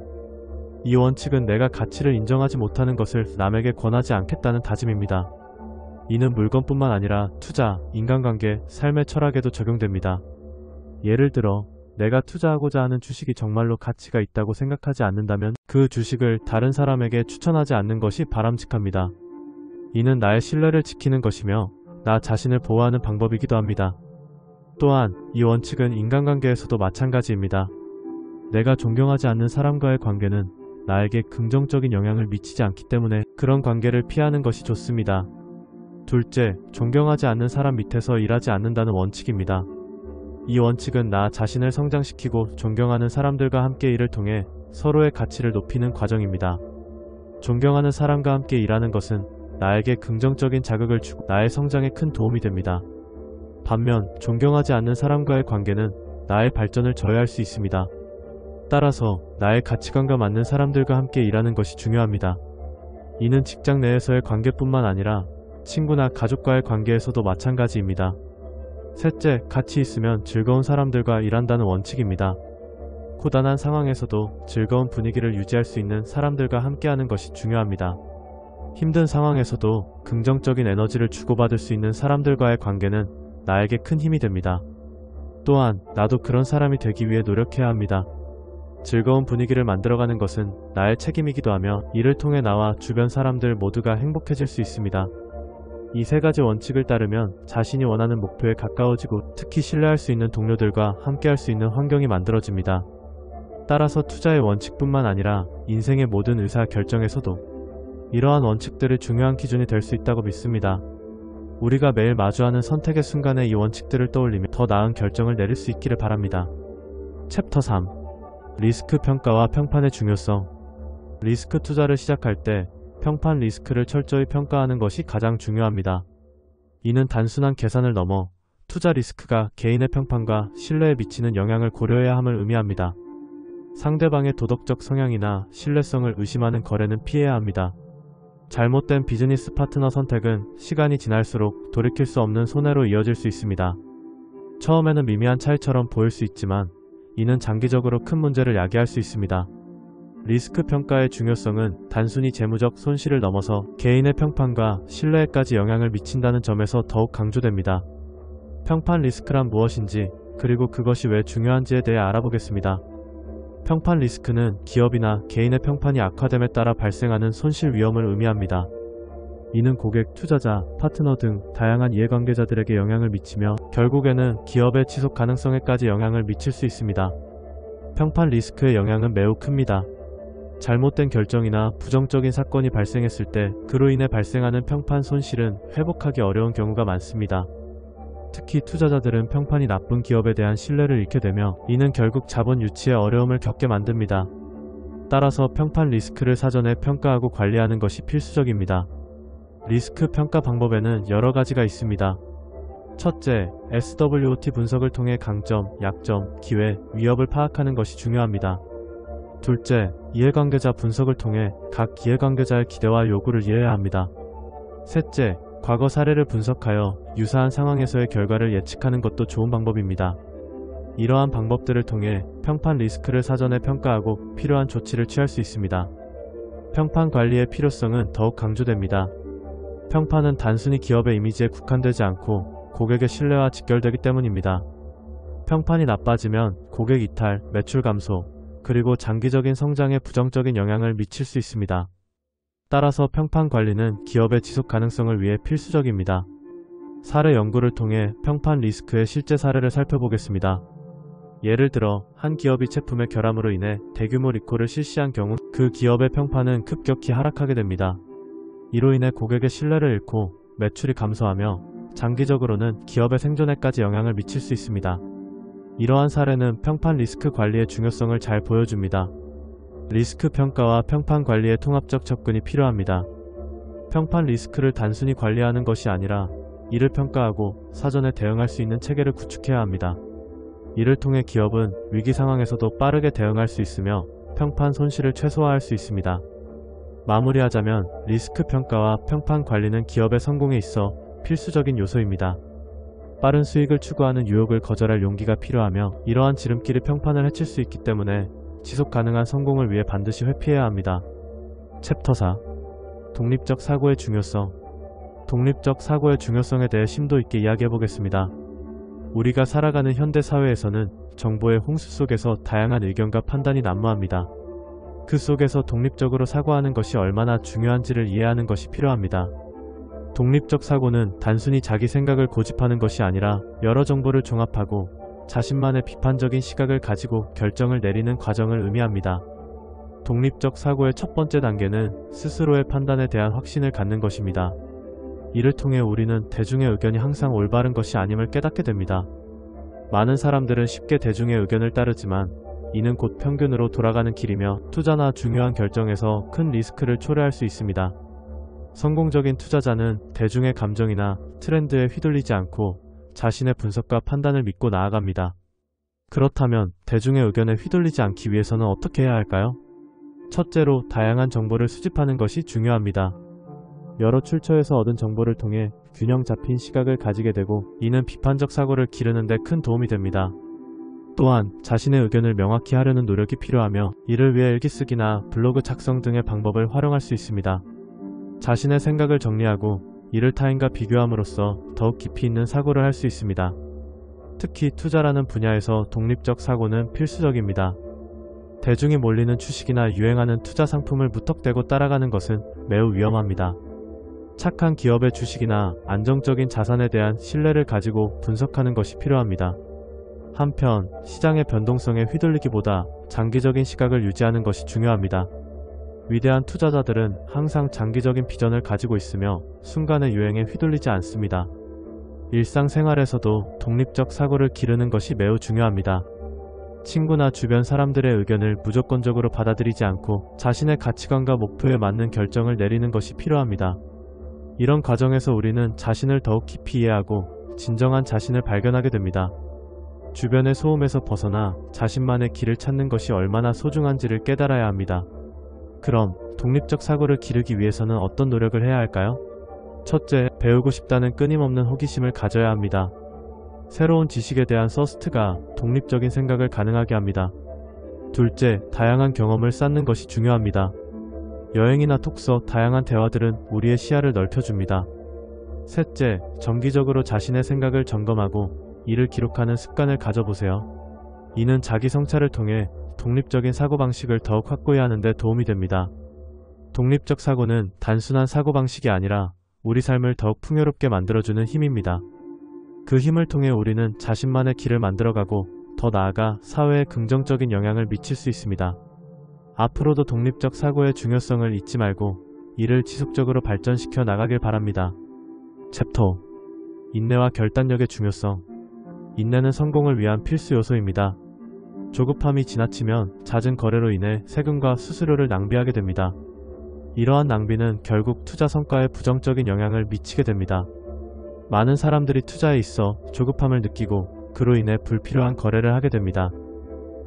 Speaker 1: 이 원칙은 내가 가치를 인정하지 못하는 것을 남에게 권하지 않겠다는 다짐입니다. 이는 물건뿐만 아니라 투자, 인간관계, 삶의 철학에도 적용됩니다. 예를 들어 내가 투자하고자 하는 주식이 정말로 가치가 있다고 생각하지 않는다면 그 주식을 다른 사람에게 추천하지 않는 것이 바람직합니다. 이는 나의 신뢰를 지키는 것이며 나 자신을 보호하는 방법이기도 합니다. 또한 이 원칙은 인간관계에서도 마찬가지입니다. 내가 존경하지 않는 사람과의 관계는 나에게 긍정적인 영향을 미치지 않기 때문에 그런 관계를 피하는 것이 좋습니다. 둘째, 존경하지 않는 사람 밑에서 일하지 않는다는 원칙입니다. 이 원칙은 나 자신을 성장시키고 존경하는 사람들과 함께 일을 통해 서로의 가치를 높이는 과정입니다. 존경하는 사람과 함께 일하는 것은 나에게 긍정적인 자극을 주고 나의 성장에 큰 도움이 됩니다. 반면 존경하지 않는 사람과의 관계는 나의 발전을 저해할 수 있습니다. 따라서 나의 가치관과 맞는 사람들과 함께 일하는 것이 중요합니다. 이는 직장 내에서의 관계뿐만 아니라 친구나 가족과의 관계에서도 마찬가지입니다. 셋째, 같이 있으면 즐거운 사람들과 일한다는 원칙입니다. 고단한 상황에서도 즐거운 분위기를 유지할 수 있는 사람들과 함께하는 것이 중요합니다. 힘든 상황에서도 긍정적인 에너지를 주고받을 수 있는 사람들과의 관계는 나에게 큰 힘이 됩니다. 또한 나도 그런 사람이 되기 위해 노력해야 합니다. 즐거운 분위기를 만들어가는 것은 나의 책임이기도 하며 이를 통해 나와 주변 사람들 모두가 행복해질 수 있습니다. 이 세 가지 원칙을 따르면 자신이 원하는 목표에 가까워지고 특히 신뢰할 수 있는 동료들과 함께할 수 있는 환경이 만들어집니다. 따라서 투자의 원칙뿐만 아니라 인생의 모든 의사 결정에서도 이러한 원칙들이 중요한 기준이 될 수 있다고 믿습니다. 우리가 매일 마주하는 선택의 순간에 이 원칙들을 떠올리며 더 나은 결정을 내릴 수 있기를 바랍니다. 챕터 3. 리스크 평가와 평판의 중요성. 리스크 투자를 시작할 때 평판 리스크를 철저히 평가하는 것이 가장 중요합니다. 이는 단순한 계산을 넘어 투자 리스크가 개인의 평판과 신뢰에 미치는 영향을 고려해야 함을 의미합니다. 상대방의 도덕적 성향이나 신뢰성을 의심하는 거래는 피해야 합니다. 잘못된 비즈니스 파트너 선택은 시간이 지날수록 돌이킬 수 없는 손해로 이어질 수 있습니다. 처음에는 미미한 차이처럼 보일 수 있지만 이는 장기적으로 큰 문제를 야기할 수 있습니다. 리스크 평가의 중요성은 단순히 재무적 손실을 넘어서 개인의 평판과 신뢰에까지 영향을 미친다는 점에서 더욱 강조됩니다. 평판 리스크란 무엇인지, 그리고 그것이 왜 중요한지에 대해 알아보겠습니다. 평판 리스크는 기업이나 개인의 평판이 악화됨에 따라 발생하는 손실 위험을 의미합니다. 이는 고객, 투자자, 파트너 등 다양한 이해관계자들에게 영향을 미치며 결국에는 기업의 지속 가능성에까지 영향을 미칠 수 있습니다. 평판 리스크의 영향은 매우 큽니다. 잘못된 결정이나 부정적인 사건이 발생했을 때 그로 인해 발생하는 평판 손실은 회복하기 어려운 경우가 많습니다. 특히 투자자들은 평판이 나쁜 기업에 대한 신뢰를 잃게 되며 이는 결국 자본 유치에 어려움을 겪게 만듭니다. 따라서 평판 리스크를 사전에 평가하고 관리하는 것이 필수적입니다. 리스크 평가 방법에는 여러 가지가 있습니다. 첫째, SWOT 분석을 통해 강점, 약점, 기회, 위협을 파악하는 것이 중요합니다. 둘째, 이해관계자 분석을 통해 각 이해관계자의 기대와 요구를 이해해야 합니다. 셋째, 과거 사례를 분석하여 유사한 상황에서의 결과를 예측하는 것도 좋은 방법입니다. 이러한 방법들을 통해 평판 리스크를 사전에 평가하고 필요한 조치를 취할 수 있습니다. 평판 관리의 필요성은 더욱 강조됩니다. 평판은 단순히 기업의 이미지에 국한되지 않고 고객의 신뢰와 직결되기 때문입니다. 평판이 나빠지면 고객 이탈, 매출 감소, 그리고 장기적인 성장에 부정적인 영향을 미칠 수 있습니다. 따라서 평판 관리는 기업의 지속 가능성을 위해 필수적입니다. 사례 연구를 통해 평판 리스크의 실제 사례를 살펴보겠습니다. 예를 들어 한 기업이 제품의 결함으로 인해 대규모 리콜을 실시한 경우 그 기업의 평판은 급격히 하락하게 됩니다. 이로 인해 고객의 신뢰를 잃고 매출이 감소하며 장기적으로는 기업의 생존에까지 영향을 미칠 수 있습니다. 이러한 사례는 평판 리스크 관리의 중요성을 잘 보여줍니다. 리스크 평가와 평판 관리의 통합적 접근이 필요합니다. 평판 리스크를 단순히 관리하는 것이 아니라 이를 평가하고 사전에 대응할 수 있는 체계를 구축해야 합니다. 이를 통해 기업은 위기 상황에서도 빠르게 대응할 수 있으며 평판 손실을 최소화할 수 있습니다. 마무리하자면 리스크 평가와 평판 관리는 기업의 성공에 있어 필수적인 요소입니다. 빠른 수익을 추구하는 유혹을 거절할 용기가 필요하며 이러한 지름길이 평판을 해칠 수 있기 때문에 지속 가능한 성공을 위해 반드시 회피해야 합니다. 챕터 4. 독립적 사고의 중요성. 독립적 사고의 중요성에 대해 심도 있게 이야기해보겠습니다. 우리가 살아가는 현대 사회에서는 정보의 홍수 속에서 다양한 의견과 판단이 난무합니다. 그 속에서 독립적으로 사고하는 것이 얼마나 중요한지를 이해하는 것이 필요합니다. 독립적 사고는 단순히 자기 생각을 고집하는 것이 아니라 여러 정보를 종합하고 자신만의 비판적인 시각을 가지고 결정을 내리는 과정을 의미합니다. 독립적 사고의 첫 번째 단계는 스스로의 판단에 대한 확신을 갖는 것입니다. 이를 통해 우리는 대중의 의견이 항상 올바른 것이 아님을 깨닫게 됩니다. 많은 사람들은 쉽게 대중의 의견을 따르지만 이는 곧 평균으로 돌아가는 길이며 투자나 중요한 결정에서 큰 리스크를 초래할 수 있습니다. 성공적인 투자자는 대중의 감정이나 트렌드에 휘둘리지 않고 자신의 분석과 판단을 믿고 나아갑니다. 그렇다면 대중의 의견에 휘둘리지 않기 위해서는 어떻게 해야 할까요? 첫째로 다양한 정보를 수집하는 것이 중요합니다. 여러 출처에서 얻은 정보를 통해 균형 잡힌 시각을 가지게 되고 이는 비판적 사고를 기르는 데 큰 도움이 됩니다. 또한 자신의 의견을 명확히 하려는 노력이 필요하며 이를 위해 일기쓰기나 블로그 작성 등의 방법을 활용할 수 있습니다. 자신의 생각을 정리하고 이를 타인과 비교함으로써 더욱 깊이 있는 사고를 할 수 있습니다. 특히 투자라는 분야에서 독립적 사고는 필수적입니다. 대중이 몰리는 주식이나 유행하는 투자 상품을 무턱대고 따라가는 것은 매우 위험합니다. 착한 기업의 주식이나 안정적인 자산에 대한 신뢰를 가지고 분석하는 것이 필요합니다. 한편 시장의 변동성에 휘둘리기보다 장기적인 시각을 유지하는 것이 중요합니다. 위대한 투자자들은 항상 장기적인 비전을 가지고 있으며 순간의 유행에 휘둘리지 않습니다. 일상생활에서도 독립적 사고를 기르는 것이 매우 중요합니다. 친구나 주변 사람들의 의견을 무조건적으로 받아들이지 않고 자신의 가치관과 목표에 맞는 결정을 내리는 것이 필요합니다. 이런 과정에서 우리는 자신을 더욱 깊이 이해하고 진정한 자신을 발견하게 됩니다. 주변의 소음에서 벗어나 자신만의 길을 찾는 것이 얼마나 소중한지를 깨달아야 합니다. 그럼 독립적 사고를 기르기 위해서는 어떤 노력을 해야 할까요? 첫째, 배우고 싶다는 끊임없는 호기심을 가져야 합니다. 새로운 지식에 대한 서스트가 독립적인 생각을 가능하게 합니다. 둘째, 다양한 경험을 쌓는 것이 중요합니다. 여행이나 톡서, 다양한 대화들은 우리의 시야를 넓혀줍니다. 셋째, 정기적으로 자신의 생각을 점검하고 이를 기록하는 습관을 가져보세요. 이는 자기 성찰을 통해 독립적인 사고방식을 더욱 확고히 하는 데 도움이 됩니다. 독립적 사고는 단순한 사고방식이 아니라 우리 삶을 더욱 풍요롭게 만들어주는 힘입니다. 그 힘을 통해 우리는 자신만의 길을 만들어가고 더 나아가 사회에 긍정적인 영향을 미칠 수 있습니다. 앞으로도 독립적 사고의 중요성을 잊지 말고 이를 지속적으로 발전시켜 나가길 바랍니다. 챕터 인내와 결단력의 중요성. 인내는 성공을 위한 필수 요소입니다. 조급함이 지나치면 잦은 거래로 인해 세금과 수수료를 낭비하게 됩니다. 이러한 낭비는 결국 투자 성과에 부정적인 영향을 미치게 됩니다. 많은 사람들이 투자에 있어 조급함을 느끼고 그로 인해 불필요한 거래를 하게 됩니다.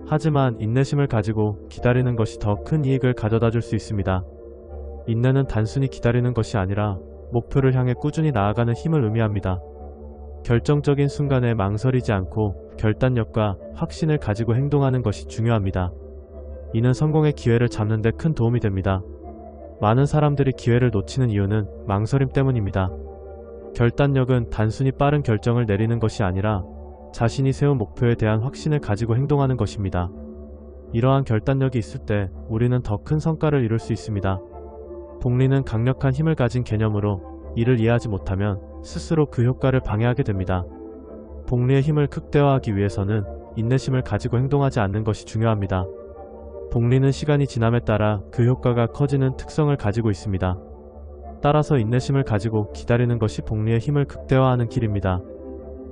Speaker 1: 하지만 인내심을 가지고 기다리는 것이 더 큰 이익을 가져다 줄 수 있습니다. 인내는 단순히 기다리는 것이 아니라 목표를 향해 꾸준히 나아가는 힘을 의미합니다. 결정적인 순간에 망설이지 않고 결단력과 확신을 가지고 행동하는 것이 중요합니다. 이는 성공의 기회를 잡는 데 큰 도움이 됩니다. 많은 사람들이 기회를 놓치는 이유는 망설임 때문입니다. 결단력은 단순히 빠른 결정을 내리는 것이 아니라 자신이 세운 목표에 대한 확신을 가지고 행동하는 것입니다. 이러한 결단력이 있을 때 우리는 더 큰 성과를 이룰 수 있습니다. 복리는 강력한 힘을 가진 개념으로 이를 이해하지 못하면 스스로 그 효과를 방해하게 됩니다. 복리의 힘을 극대화하기 위해서는 인내심을 가지고 행동하지 않는 것이 중요합니다. 복리는 시간이 지남에 따라 그 효과가 커지는 특성을 가지고 있습니다. 따라서 인내심을 가지고 기다리는 것이 복리의 힘을 극대화하는 길입니다.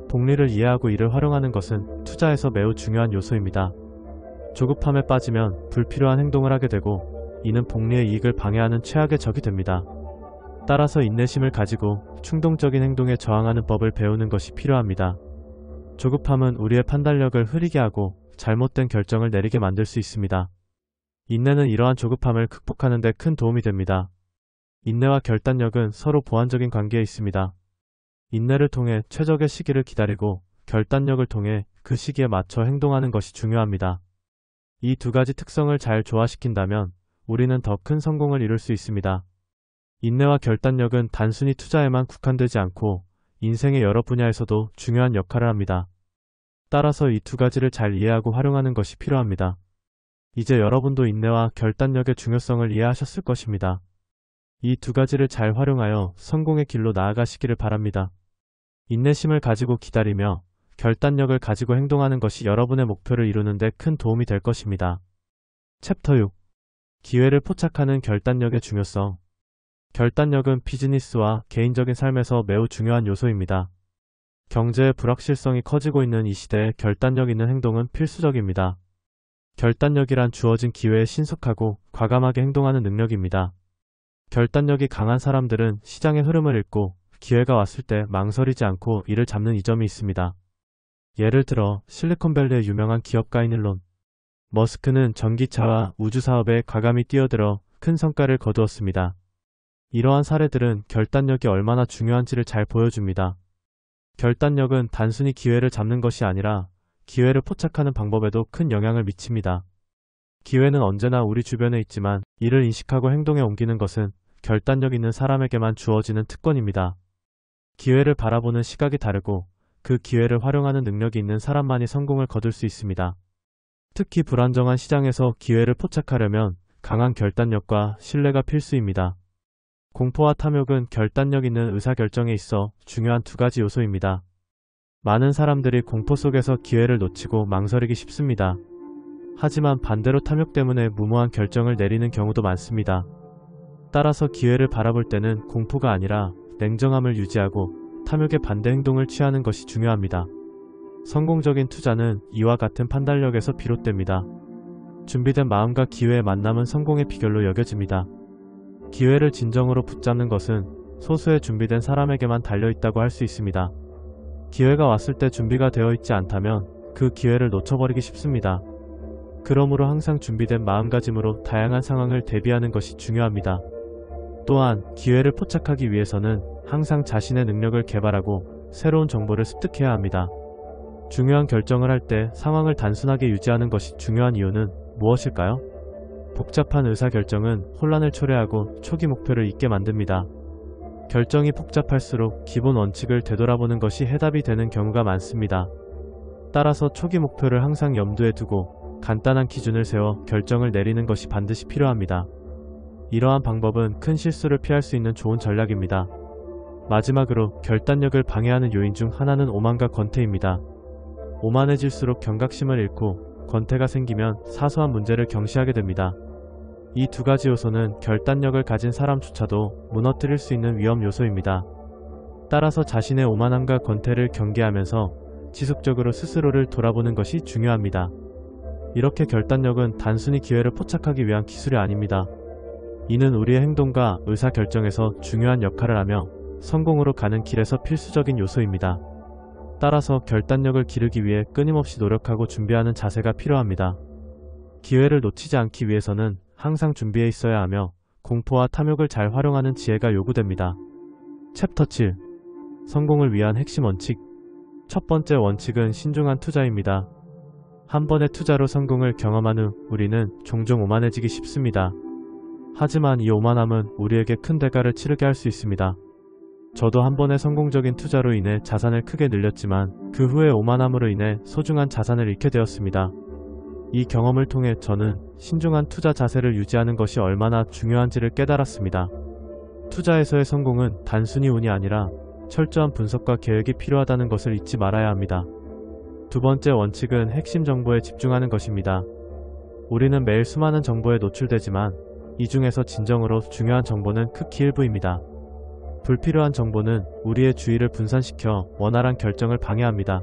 Speaker 1: 복리를 이해하고 이를 활용하는 것은 투자에서 매우 중요한 요소입니다. 조급함에 빠지면 불필요한 행동을 하게 되고 이는 복리의 이익을 방해하는 최악의 적이 됩니다. 따라서 인내심을 가지고 충동적인 행동에 저항하는 법을 배우는 것이 필요합니다. 조급함은 우리의 판단력을 흐리게 하고 잘못된 결정을 내리게 만들 수 있습니다. 인내는 이러한 조급함을 극복하는 데 큰 도움이 됩니다. 인내와 결단력은 서로 보완적인 관계에 있습니다. 인내를 통해 최적의 시기를 기다리고 결단력을 통해 그 시기에 맞춰 행동하는 것이 중요합니다. 이 두 가지 특성을 잘 조화시킨다면 우리는 더 큰 성공을 이룰 수 있습니다. 인내와 결단력은 단순히 투자에만 국한되지 않고 인생의 여러 분야에서도 중요한 역할을 합니다. 따라서 이 두 가지를 잘 이해하고 활용하는 것이 필요합니다. 이제 여러분도 인내와 결단력의 중요성을 이해하셨을 것입니다. 이 두 가지를 잘 활용하여 성공의 길로 나아가시기를 바랍니다. 인내심을 가지고 기다리며 결단력을 가지고 행동하는 것이 여러분의 목표를 이루는 데 큰 도움이 될 것입니다. 챕터 6. 기회를 포착하는 결단력의 중요성. 결단력은 비즈니스와 개인적인 삶에서 매우 중요한 요소입니다. 경제의 불확실성이 커지고 있는 이 시대에 결단력 있는 행동은 필수적입니다. 결단력이란 주어진 기회에 신속하고 과감하게 행동하는 능력입니다. 결단력이 강한 사람들은 시장의 흐름을 읽고 기회가 왔을 때 망설이지 않고 이를 잡는 이점이 있습니다. 예를 들어 실리콘밸리의 유명한 기업가인 일론 머스크는 전기차와 우주사업에 과감히 뛰어들어 큰 성과를 거두었습니다. 이러한 사례들은 결단력이 얼마나 중요한지를 잘 보여줍니다. 결단력은 단순히 기회를 잡는 것이 아니라 기회를 포착하는 방법에도 큰 영향을 미칩니다. 기회는 언제나 우리 주변에 있지만 이를 인식하고 행동에 옮기는 것은 결단력 있는 사람에게만 주어지는 특권입니다. 기회를 바라보는 시각이 다르고 그 기회를 활용하는 능력이 있는 사람만이 성공을 거둘 수 있습니다. 특히 불안정한 시장에서 기회를 포착하려면 강한 결단력과 신뢰가 필수입니다. 공포와 탐욕은 결단력 있는 의사결정에 있어 중요한 두 가지 요소입니다. 많은 사람들이 공포 속에서 기회를 놓치고 망설이기 쉽습니다. 하지만 반대로 탐욕 때문에 무모한 결정을 내리는 경우도 많습니다. 따라서 기회를 바라볼 때는 공포가 아니라 냉정함을 유지하고 탐욕의 반대 행동을 취하는 것이 중요합니다. 성공적인 투자는 이와 같은 판단력에서 비롯됩니다. 준비된 마음과 기회의 만남은 성공의 비결로 여겨집니다. 기회를 진정으로 붙잡는 것은 소수의 준비된 사람에게만 달려있다고 할 수 있습니다. 기회가 왔을 때 준비가 되어 있지 않다면 그 기회를 놓쳐버리기 쉽습니다. 그러므로 항상 준비된 마음가짐으로 다양한 상황을 대비하는 것이 중요합니다. 또한 기회를 포착하기 위해서는 항상 자신의 능력을 개발하고 새로운 정보를 습득해야 합니다. 중요한 결정을 할 때 상황을 단순하게 유지하는 것이 중요한 이유는 무엇일까요? 복잡한 의사결정은 혼란을 초래하고 초기 목표를 잊게 만듭니다. 결정이 복잡할수록 기본 원칙을 되돌아보는 것이 해답이 되는 경우가 많습니다. 따라서 초기 목표를 항상 염두에 두고 간단한 기준을 세워 결정을 내리는 것이 반드시 필요합니다. 이러한 방법은 큰 실수를 피할 수 있는 좋은 전략입니다. 마지막으로 결단력을 방해하는 요인 중 하나는 오만과 권태입니다. 오만해질수록 경각심을 잃고 권태가 생기면 사소한 문제를 경시하게 됩니다. 이 두 가지 요소는 결단력을 가진 사람조차도 무너뜨릴 수 있는 위험 요소입니다. 따라서 자신의 오만함과 권태를 경계하면서 지속적으로 스스로를 돌아보는 것이 중요합니다. 이렇게 결단력은 단순히 기회를 포착하기 위한 기술이 아닙니다. 이는 우리의 행동과 의사결정에서 중요한 역할을 하며 성공으로 가는 길에서 필수적인 요소입니다. 따라서 결단력을 기르기 위해 끊임없이 노력하고 준비하는 자세가 필요합니다. 기회를 놓치지 않기 위해서는 항상 준비해 있어야 하며 공포와 탐욕을 잘 활용하는 지혜가 요구됩니다. 챕터 7. 성공을 위한 핵심 원칙. 첫 번째 원칙은 신중한 투자입니다. 한 번의 투자로 성공을 경험한 후 우리는 종종 오만해지기 쉽습니다. 하지만 이 오만함은 우리에게 큰 대가를 치르게 할 수 있습니다. 저도 한 번의 성공적인 투자로 인해 자산을 크게 늘렸지만 그 후에 오만함으로 인해 소중한 자산을 잃게 되었습니다. 이 경험을 통해 저는 신중한 투자 자세를 유지하는 것이 얼마나 중요한지를 깨달았습니다. 투자에서의 성공은 단순히 운이 아니라 철저한 분석과 계획이 필요하다는 것을 잊지 말아야 합니다. 두 번째 원칙은 핵심 정보에 집중하는 것입니다. 우리는 매일 수많은 정보에 노출되지만 이 중에서 진정으로 중요한 정보는 극히 일부입니다. 불필요한 정보는 우리의 주의를 분산시켜 원활한 결정을 방해합니다.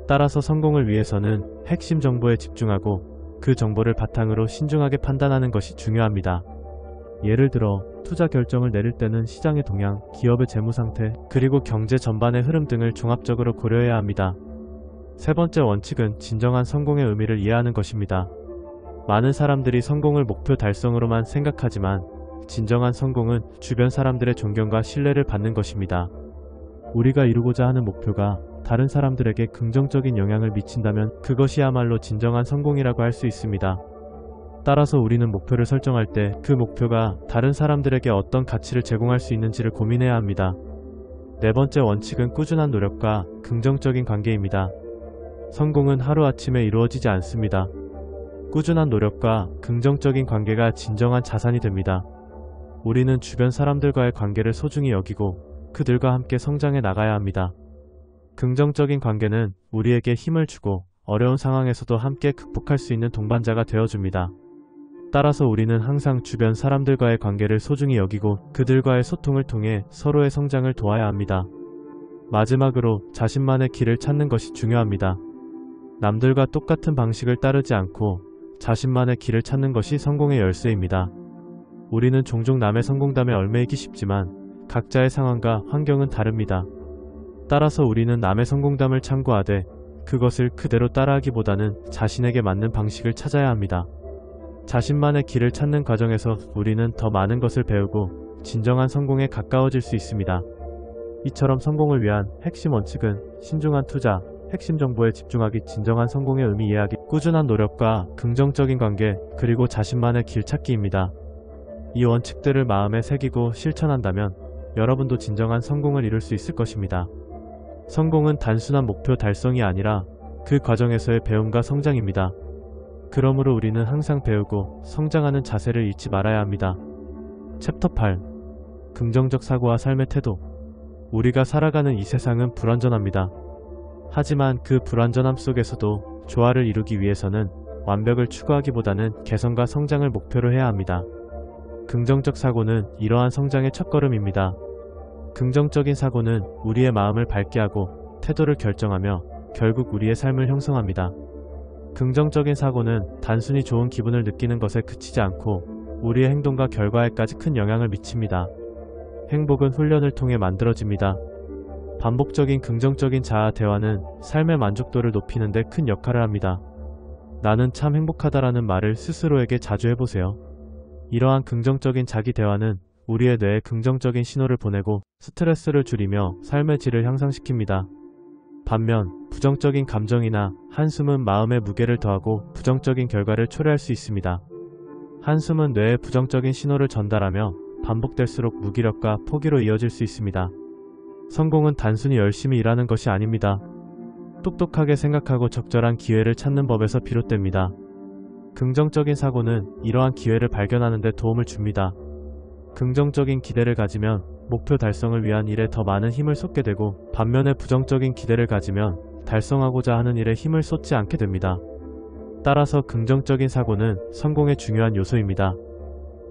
Speaker 1: 따라서 성공을 위해서는 핵심 정보에 집중하고 그 정보를 바탕으로 신중하게 판단하는 것이 중요합니다. 예를 들어 투자 결정을 내릴 때는 시장의 동향, 기업의 재무 상태, 그리고 경제 전반의 흐름 등을 종합적으로 고려해야 합니다. 세 번째 원칙은 진정한 성공의 의미를 이해하는 것입니다. 많은 사람들이 성공을 목표 달성으로만 생각하지만 진정한 성공은 주변 사람들의 존경과 신뢰를 받는 것입니다. 우리가 이루고자 하는 목표가 다른 사람들에게 긍정적인 영향을 미친다면 그것이야말로 진정한 성공이라고 할 수 있습니다. 따라서 우리는 목표를 설정할 때 그 목표가 다른 사람들에게 어떤 가치를 제공할 수 있는지를 고민해야 합니다. 네 번째 원칙은 꾸준한 노력과 긍정적인 관계입니다. 성공은 하루아침에 이루어지지 않습니다. 꾸준한 노력과 긍정적인 관계가 진정한 자산이 됩니다. 우리는 주변 사람들과의 관계를 소중히 여기고 그들과 함께 성장해 나가야 합니다. 긍정적인 관계는 우리에게 힘을 주고 어려운 상황에서도 함께 극복할 수 있는 동반자가 되어줍니다. 따라서 우리는 항상 주변 사람들과의 관계를 소중히 여기고 그들과의 소통을 통해 서로의 성장을 도와야 합니다. 마지막으로 자신만의 길을 찾는 것이 중요합니다. 남들과 똑같은 방식을 따르지 않고 자신만의 길을 찾는 것이 성공의 열쇠입니다. 우리는 종종 남의 성공담에 얽매이기 쉽지만 각자의 상황과 환경은 다릅니다. 따라서 우리는 남의 성공담을 참고하되 그것을 그대로 따라하기보다는 자신에게 맞는 방식을 찾아야 합니다. 자신만의 길을 찾는 과정에서 우리는 더 많은 것을 배우고 진정한 성공에 가까워질 수 있습니다. 이처럼 성공을 위한 핵심 원칙은 신중한 투자, 핵심 정보에 집중하기, 진정한 성공의 의미 이해하기, 꾸준한 노력과 긍정적인 관계, 그리고 자신만의 길 찾기입니다. 이 원칙들을 마음에 새기고 실천한다면 여러분도 진정한 성공을 이룰 수 있을 것입니다. 성공은 단순한 목표 달성이 아니라 그 과정에서의 배움과 성장입니다. 그러므로 우리는 항상 배우고 성장하는 자세를 잃지 말아야 합니다. 챕터 8. 긍정적 사고와 삶의 태도. 우리가 살아가는 이 세상은 불완전합니다. 하지만 그 불완전함 속에서도 조화를 이루기 위해서는 완벽을 추구하기보다는 개선과 성장을 목표로 해야 합니다. 긍정적 사고는 이러한 성장의 첫걸음입니다. 긍정적인 사고는 우리의 마음을 밝게 하고 태도를 결정하며 결국 우리의 삶을 형성합니다. 긍정적인 사고는 단순히 좋은 기분을 느끼는 것에 그치지 않고 우리의 행동과 결과에까지 큰 영향을 미칩니다. 행복은 훈련을 통해 만들어집니다. 반복적인 긍정적인 자아 대화는 삶의 만족도를 높이는 데 큰 역할을 합니다. 나는 참 행복하다라는 말을 스스로에게 자주 해보세요. 이러한 긍정적인 자기 대화는 우리의 뇌에 긍정적인 신호를 보내고 스트레스를 줄이며 삶의 질을 향상시킵니다. 반면 부정적인 감정이나 한숨은 마음의 무게를 더하고 부정적인 결과를 초래할 수 있습니다. 한숨은 뇌에 부정적인 신호를 전달하며 반복될수록 무기력과 포기로 이어질 수 있습니다. 성공은 단순히 열심히 일하는 것이 아닙니다. 똑똑하게 생각하고 적절한 기회를 찾는 법에서 비롯됩니다. 긍정적인 사고는 이러한 기회를 발견하는 데 도움을 줍니다. 긍정적인 기대를 가지면 목표 달성을 위한 일에 더 많은 힘을 쏟게 되고 반면에 부정적인 기대를 가지면 달성하고자 하는 일에 힘을 쏟지 않게 됩니다. 따라서 긍정적인 사고는 성공의 중요한 요소입니다.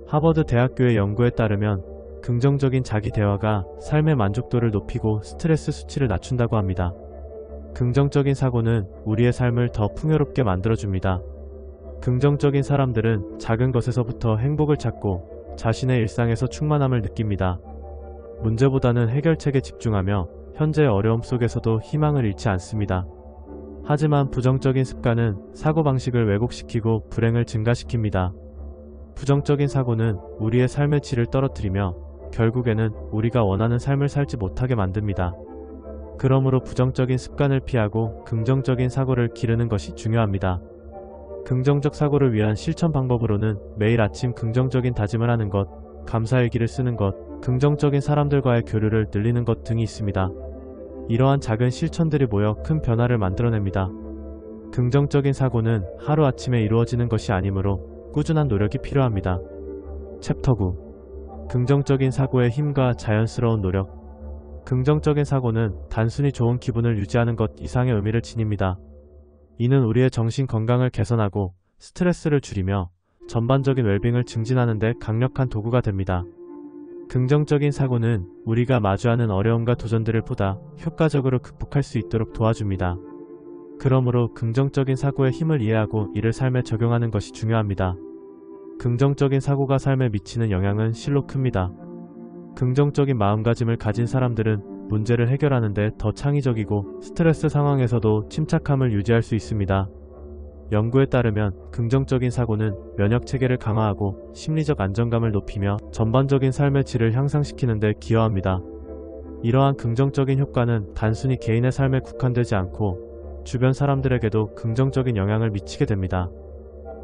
Speaker 1: 하버드 대학교의 연구에 따르면 긍정적인 자기 대화가 삶의 만족도를 높이고 스트레스 수치를 낮춘다고 합니다. 긍정적인 사고는 우리의 삶을 더 풍요롭게 만들어줍니다. 긍정적인 사람들은 작은 것에서부터 행복을 찾고 자신의 일상에서 충만함을 느낍니다. 문제보다는 해결책에 집중하며 현재의 어려움 속에서도 희망을 잃지 않습니다. 하지만 부정적인 습관은 사고방식을 왜곡시키고 불행을 증가시킵니다. 부정적인 사고는 우리의 삶의 질을 떨어뜨리며 결국에는 우리가 원하는 삶을 살지 못하게 만듭니다. 그러므로 부정적인 습관을 피하고 긍정적인 사고를 기르는 것이 중요합니다. 긍정적 사고를 위한 실천 방법으로는 매일 아침 긍정적인 다짐을 하는 것, 감사일기를 쓰는 것, 긍정적인 사람들과의 교류를 늘리는 것 등이 있습니다. 이러한 작은 실천들이 모여 큰 변화를 만들어냅니다. 긍정적인 사고는 하루아침에 이루어지는 것이 아니므로 꾸준한 노력이 필요합니다. 챕터 9. 긍정적인 사고의 힘과 자연스러운 노력. 긍정적인 사고는 단순히 좋은 기분을 유지하는 것 이상의 의미를 지닙니다. 이는 우리의 정신 건강을 개선하고 스트레스를 줄이며 전반적인 웰빙을 증진하는 데 강력한 도구가 됩니다. 긍정적인 사고는 우리가 마주하는 어려움과 도전들을 보다 효과적으로 극복할 수 있도록 도와줍니다. 그러므로 긍정적인 사고의 힘을 이해하고 이를 삶에 적용하는 것이 중요합니다. 긍정적인 사고가 삶에 미치는 영향은 실로 큽니다. 긍정적인 마음가짐을 가진 사람들은 문제를 해결하는 데 더 창의적이고 스트레스 상황에서도 침착함을 유지할 수 있습니다. 연구에 따르면 긍정적인 사고는 면역체계를 강화하고 심리적 안정감을 높이며 전반적인 삶의 질을 향상시키는 데 기여합니다. 이러한 긍정적인 효과는 단순히 개인의 삶에 국한되지 않고 주변 사람들에게도 긍정적인 영향을 미치게 됩니다.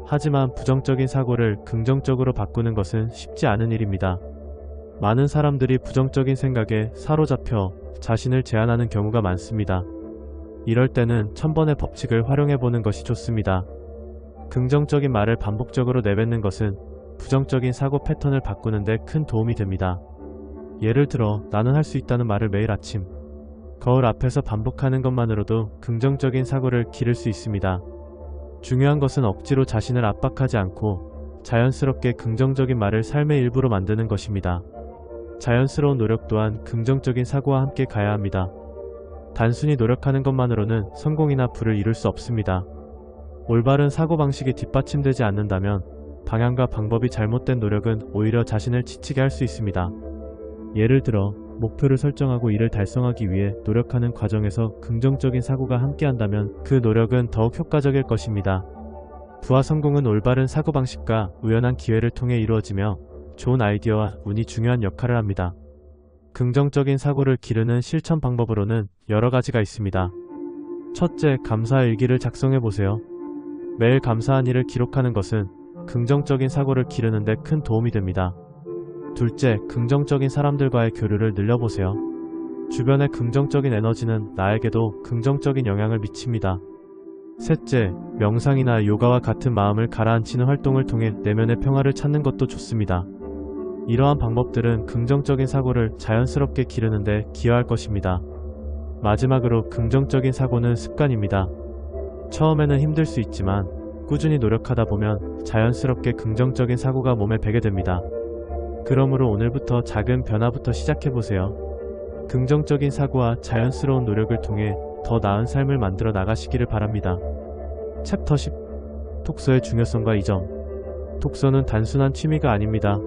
Speaker 1: 하지만 부정적인 사고를 긍정적으로 바꾸는 것은 쉽지 않은 일입니다. 많은 사람들이 부정적인 생각에 사로잡혀 자신을 제한하는 경우가 많습니다. 이럴 때는 1000번의 법칙을 활용해보는 것이 좋습니다. 긍정적인 말을 반복적으로 내뱉는 것은 부정적인 사고 패턴을 바꾸는 데 큰 도움이 됩니다. 예를 들어 나는 할 수 있다는 말을 매일 아침 거울 앞에서 반복하는 것만으로도 긍정적인 사고를 기를 수 있습니다. 중요한 것은 억지로 자신을 압박하지 않고 자연스럽게 긍정적인 말을 삶의 일부로 만드는 것입니다. 자연스러운 노력 또한 긍정적인 사고와 함께 가야 합니다. 단순히 노력하는 것만으로는 성공이나 부를 이룰 수 없습니다. 올바른 사고방식이 뒷받침되지 않는다면 방향과 방법이 잘못된 노력은 오히려 자신을 지치게 할 수 있습니다. 예를 들어 목표를 설정하고 이를 달성하기 위해 노력하는 과정에서 긍정적인 사고가 함께한다면 그 노력은 더욱 효과적일 것입니다. 부와 성공은 올바른 사고방식과 우연한 기회를 통해 이루어지며 좋은 아이디어와 운이 중요한 역할을 합니다. 긍정적인 사고를 기르는 실천 방법으로는 여러 가지가 있습니다. 첫째, 감사 일기를 작성해보세요. 매일 감사한 일을 기록하는 것은 긍정적인 사고를 기르는 데 큰 도움이 됩니다. 둘째, 긍정적인 사람들과의 교류를 늘려보세요. 주변의 긍정적인 에너지는 나에게도 긍정적인 영향을 미칩니다. 셋째, 명상이나 요가와 같은 마음을 가라앉히는 활동을 통해 내면의 평화를 찾는 것도 좋습니다. 이러한 방법들은 긍정적인 사고를 자연스럽게 기르는 데 기여할 것입니다. 마지막으로 긍정적인 사고는 습관입니다. 처음에는 힘들 수 있지만 꾸준히 노력하다 보면 자연스럽게 긍정적인 사고가 몸에 배게 됩니다. 그러므로 오늘부터 작은 변화부터 시작해보세요. 긍정적인 사고와 자연스러운 노력을 통해 더 나은 삶을 만들어 나가시기를 바랍니다. 챕터 10. 독서의 중요성과 이점. 독서는 단순한 취미가 아닙니다.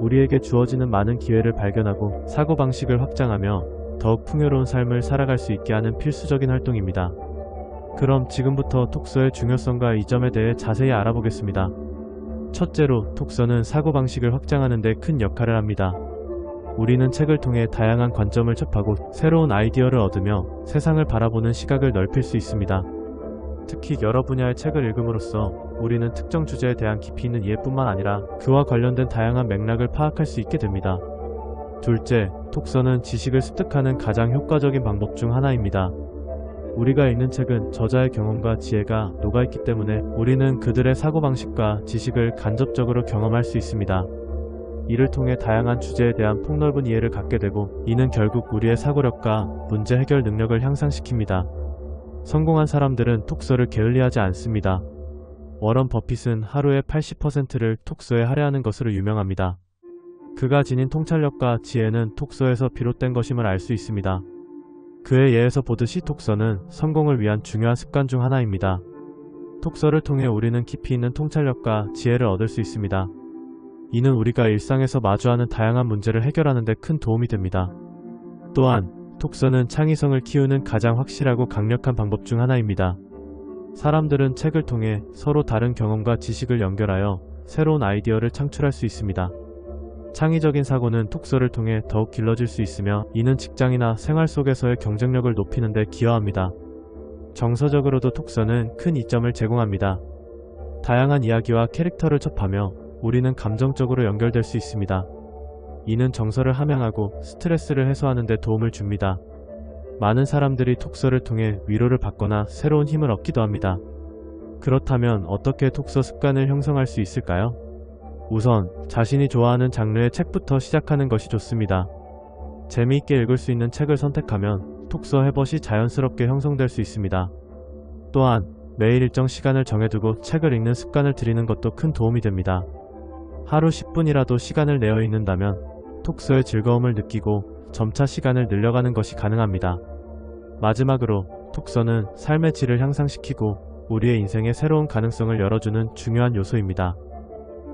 Speaker 1: 우리에게 주어지는 많은 기회를 발견하고 사고방식을 확장하며 더욱 풍요로운 삶을 살아갈 수 있게 하는 필수적인 활동입니다. 그럼 지금부터 독서의 중요성과 이점에 대해 자세히 알아보겠습니다. 첫째로, 독서는 사고방식을 확장하는 데 큰 역할을 합니다. 우리는 책을 통해 다양한 관점을 접하고 새로운 아이디어를 얻으며 세상을 바라보는 시각을 넓힐 수 있습니다. 특히 여러 분야의 책을 읽음으로써 우리는 특정 주제에 대한 깊이 있는 이해뿐만 아니라 그와 관련된 다양한 맥락을 파악할 수 있게 됩니다. 둘째, 독서는 지식을 습득하는 가장 효과적인 방법 중 하나입니다. 우리가 읽는 책은 저자의 경험과 지혜가 녹아있기 때문에 우리는 그들의 사고방식과 지식을 간접적으로 경험할 수 있습니다. 이를 통해 다양한 주제에 대한 폭넓은 이해를 갖게 되고 이는 결국 우리의 사고력과 문제 해결 능력을 향상시킵니다. 성공한 사람들은 독서를 게을리하지 않습니다. 워런 버핏은 하루의 80%를 독서에 할애하는 것으로 유명합니다. 그가 지닌 통찰력과 지혜는 독서에서 비롯된 것임을 알 수 있습니다. 그의 예에서 보듯이 독서는 성공을 위한 중요한 습관 중 하나입니다. 독서를 통해 우리는 깊이 있는 통찰력과 지혜를 얻을 수 있습니다. 이는 우리가 일상에서 마주하는 다양한 문제를 해결하는 데 큰 도움이 됩니다. 또한 독서는 창의성을 키우는 가장 확실하고 강력한 방법 중 하나입니다. 사람들은 책을 통해 서로 다른 경험과 지식을 연결하여 새로운 아이디어를 창출할 수 있습니다. 창의적인 사고는 독서를 통해 더욱 길러질 수 있으며 이는 직장이나 생활 속에서의 경쟁력을 높이는 데 기여합니다. 정서적으로도 독서는 큰 이점을 제공합니다. 다양한 이야기와 캐릭터를 접하며 우리는 감정적으로 연결될 수 있습니다. 이는 정서를 함양하고 스트레스를 해소하는 데 도움을 줍니다. 많은 사람들이 독서를 통해 위로를 받거나 새로운 힘을 얻기도 합니다. 그렇다면 어떻게 독서 습관을 형성할 수 있을까요? 우선 자신이 좋아하는 장르의 책부터 시작하는 것이 좋습니다. 재미있게 읽을 수 있는 책을 선택하면 독서 해벗이 자연스럽게 형성될 수 있습니다. 또한 매일 일정 시간을 정해두고 책을 읽는 습관을 들이는 것도 큰 도움이 됩니다. 하루 10분이라도 시간을 내어 읽는다면 독서의 즐거움을 느끼고 점차 시간을 늘려가는 것이 가능합니다. 마지막으로 독서는 삶의 질을 향상시키고 우리의 인생에 새로운 가능성을 열어주는 중요한 요소입니다.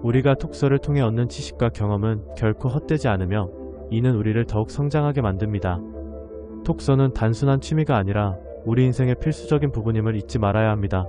Speaker 1: 우리가 독서를 통해 얻는 지식과 경험은 결코 헛되지 않으며 이는 우리를 더욱 성장하게 만듭니다. 독서는 단순한 취미가 아니라 우리 인생의 필수적인 부분임을 잊지 말아야 합니다.